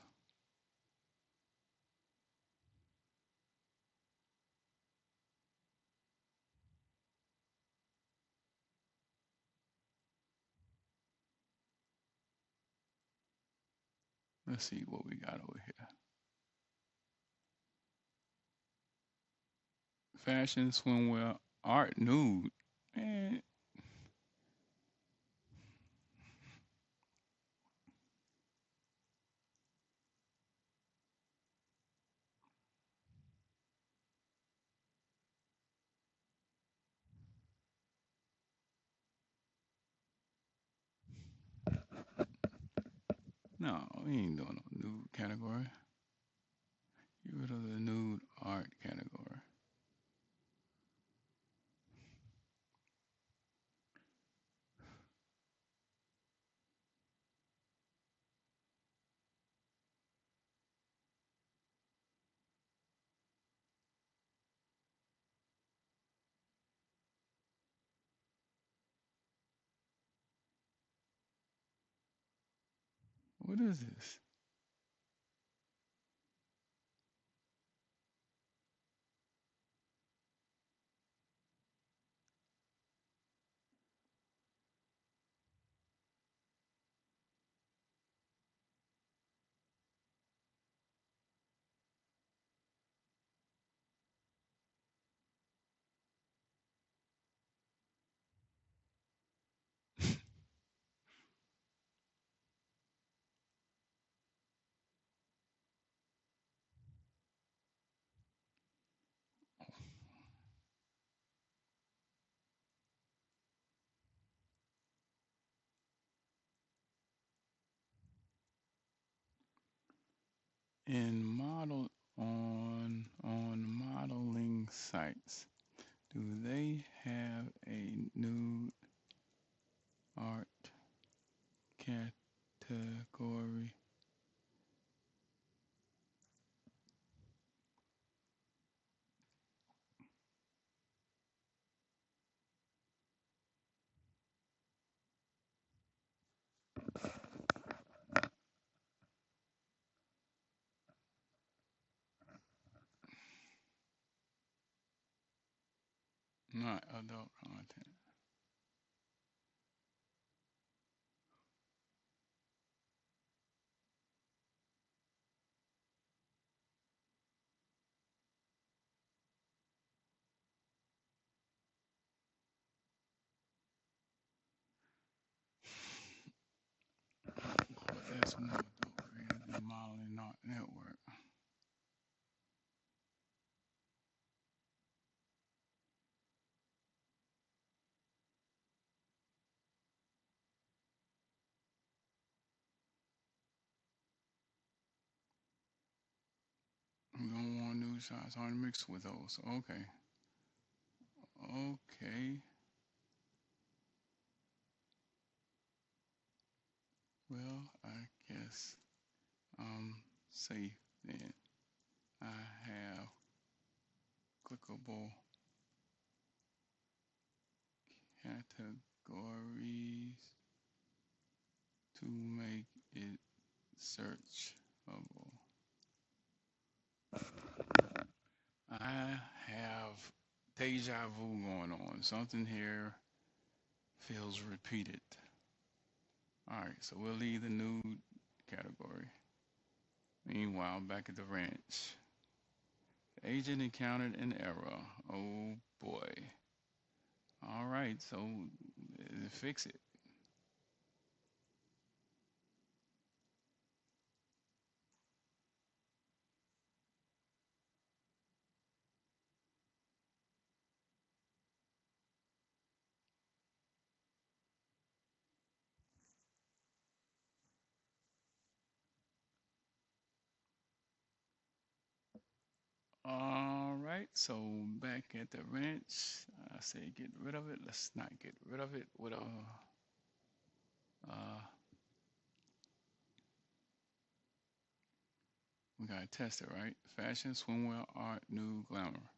Let's see what we got over here. Fashion, swimwear, art, nude. Man, no, we ain't doing no nude category. Get rid of the nude art category. What is this? In model on modeling sites, do they have a nude art category? Not adult content. But that's more adult creative than modeling art network. Two shots hard mixed with those. Okay. Okay. Well, I guess I'm safe then. I have clickable categories to make it searchable. I have deja vu going on. Something here feels repeated. All right, so we'll leave the nude category. Meanwhile, back at the ranch, the agent encountered an error. Oh boy. All right, so fix it. All right, so back at the ranch, I say get rid of it. Let's not get rid of it. What uh we gotta test it, right? Fashion, swimwear, art, new, glamour.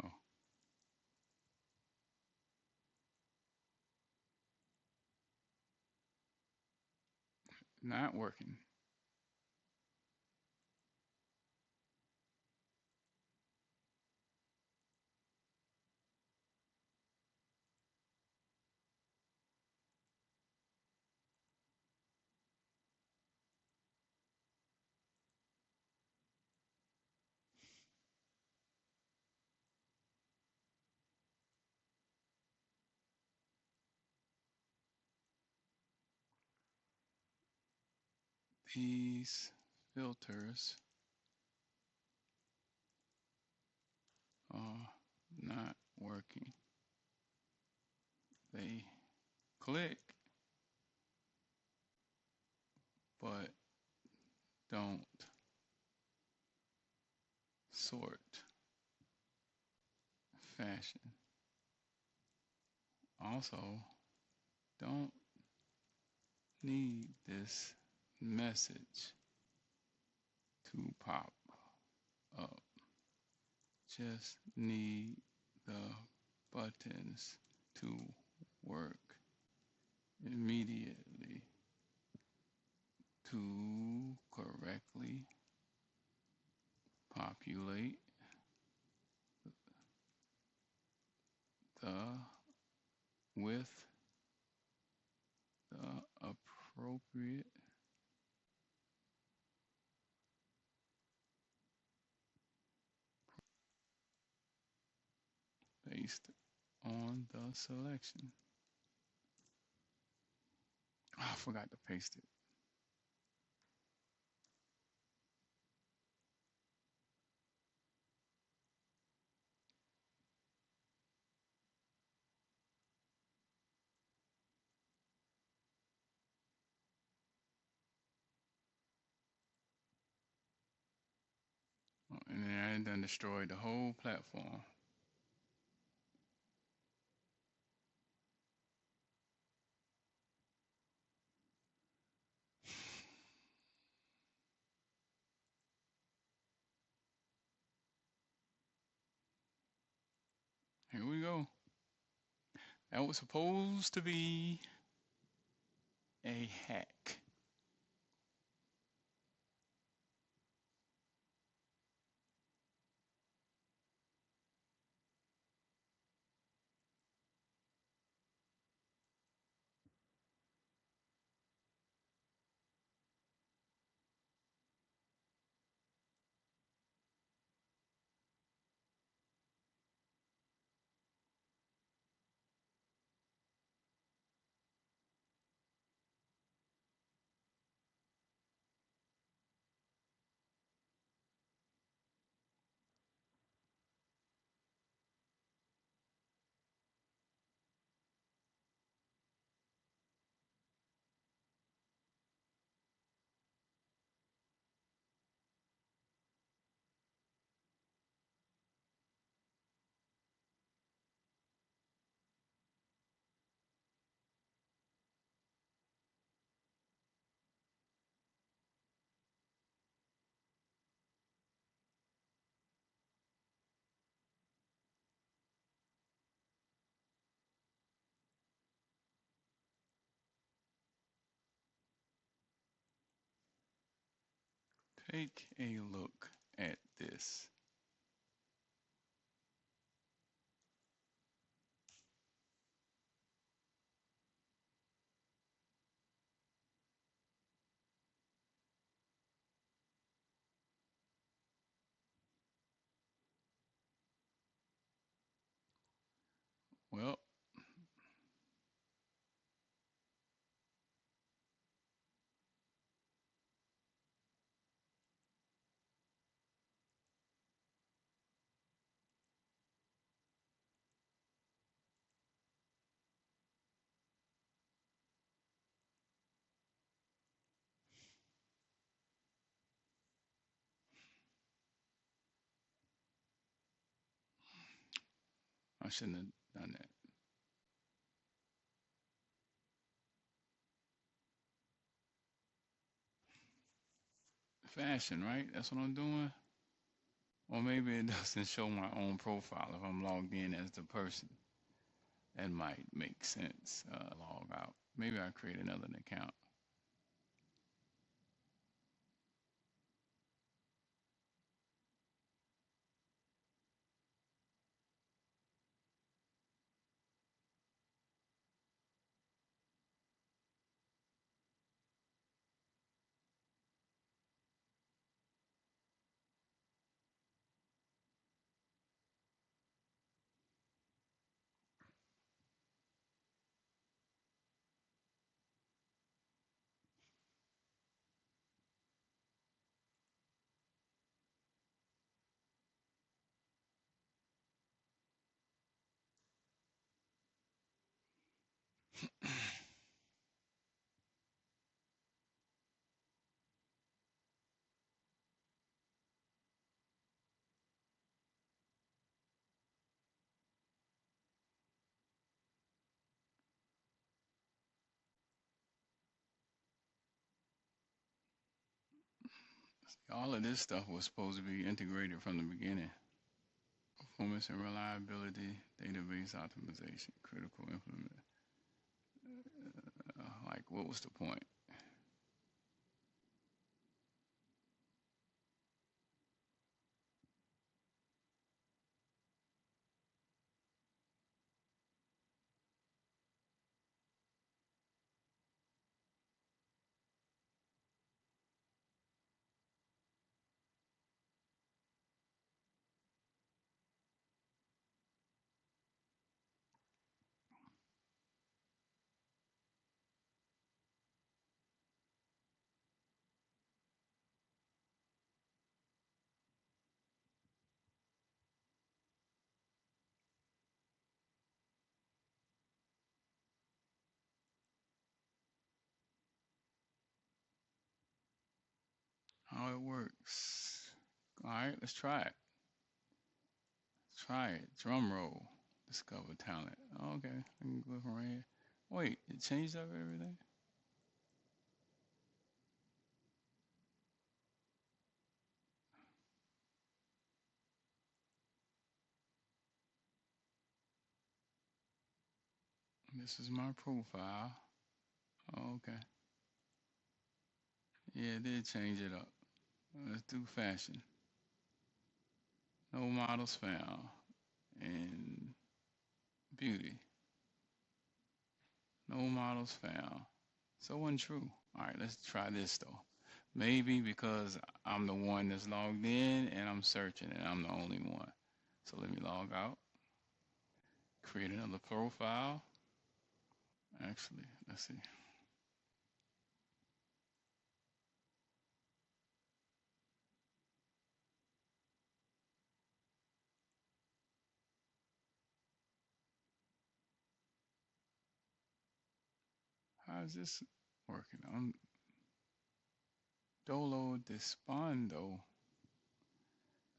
Oh, not working. These filters are not working. They click but don't sort fashion. Also, don't need this message to pop up. Just need the buttons to work immediately to correctly populate the with the appropriate based on the selection. Oh, I forgot to paste it. Oh, and then I done destroyed the whole platform. Here we go. That was supposed to be a hack. take a look at this. Well, I shouldn't have done that. Fashion, right? That's what I'm doing. Or maybe it doesn't show my own profile if I'm logged in as the person. That might make sense. Log out. Maybe I create another account. All of this stuff was supposed to be integrated from the beginning. Performance and reliability, database optimization, critical implement. Like, what was the point? How it works. All right, let's try it. Let's try it. Drum roll. Discover talent. Okay, I can go from right here. Wait, it changed up everything? This is my profile. Okay. Yeah, it did change it up. Let's do fashion. No models found. And beauty. No models found. So untrue. All right, let's try this though. Maybe because I'm the one that's logged in and I'm searching and I'm the only one. So let me log out. Create another profile. Actually, let's see. How is this working? I'm Dolo Despondo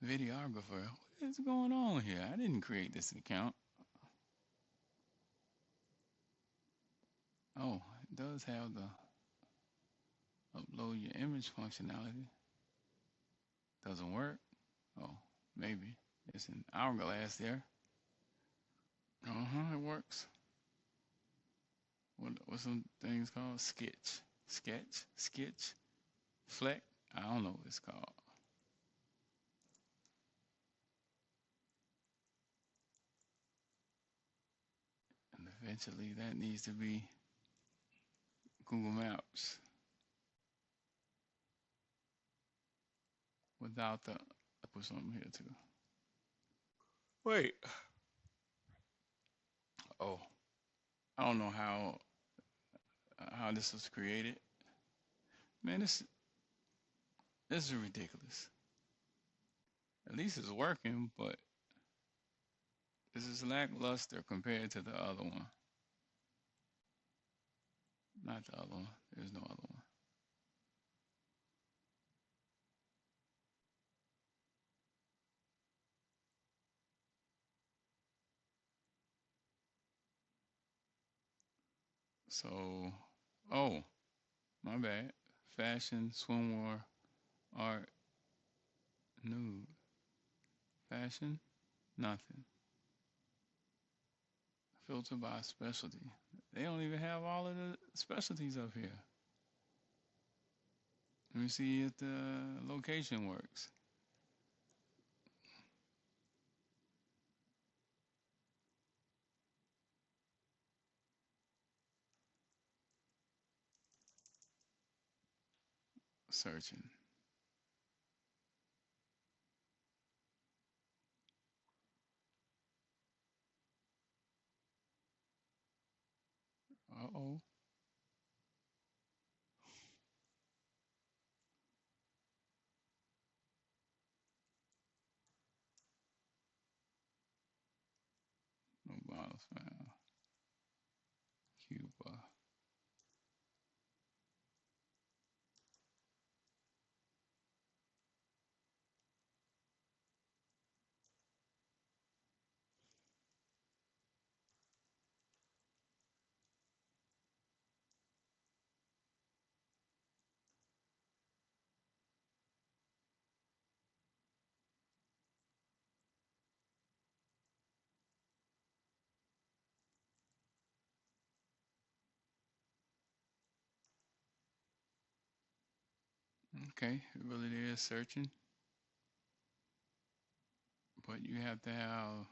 videographer. What is going on here? I didn't create this account. Oh, it does have the upload your image functionality. Doesn't work. Oh, maybe. It's an hourglass there. It works. What's some things called? Sketch. Sketch? Sketch? Fleck? I don't know what it's called. And eventually that needs to be Google Maps without the, I put something here too. Wait. Oh, I don't know how this was created. Man, this is ridiculous. At least it's working, but this is lackluster compared to the other one. Not the other one. There's no other one. So, oh, my bad. Fashion, swimwear, art, nude. Fashion, nothing. Filter by specialty. They don't even have all of the specialties up here. Let me see if the location works. Searching. Uh-oh. No bottles found. Cuba. Okay, it really is searching. But you have to have,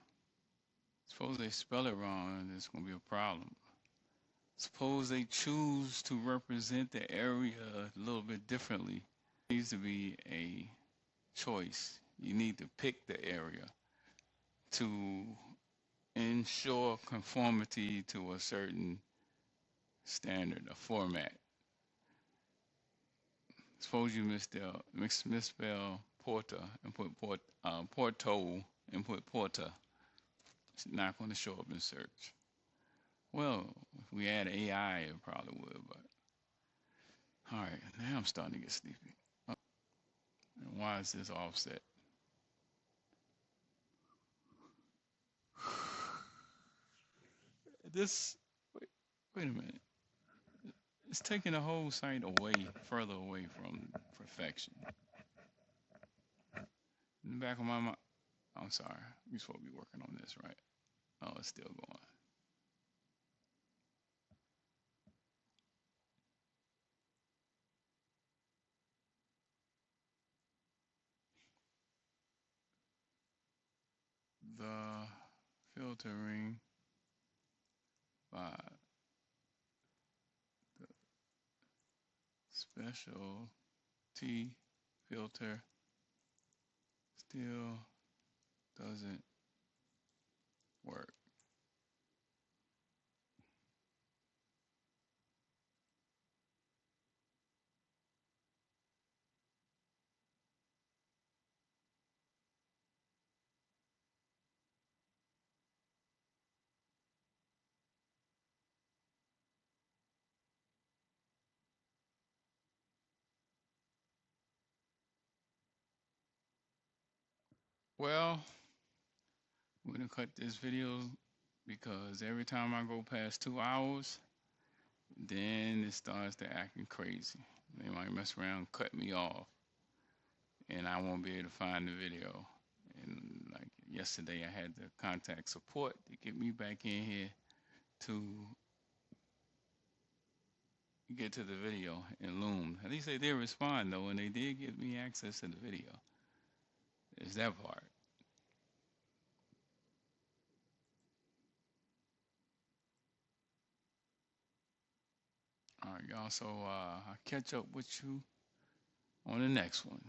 suppose they spell it wrong, and it's going to be a problem. Suppose they choose to represent the area a little bit differently. There needs to be a choice. You need to pick the area to ensure conformity to a certain standard, a format. Suppose you misspell Porta and put Porto and put Porta. It's not going to show up in search. Well, if we add AI, it probably would, but all right, now I'm starting to get sleepy. Oh, and why is this offset? This, wait a minute. It's taking the whole site further away from perfection. In the back of my mind, I'm sorry, we're supposed to be working on this, right? Oh, it's still going. The filtering by the specialty filter still doesn't work. Well, we're gonna cut this video because every time I go past 2 hours, then it starts to acting crazy. They might mess around, and cut me off, and I won't be able to find the video. And like yesterday, I had to contact support to get me back in here to get to the video in Loom. At least they did respond though, and they did give me access to the video. It's that part. All right, y'all. So I'll catch up with you on the next one.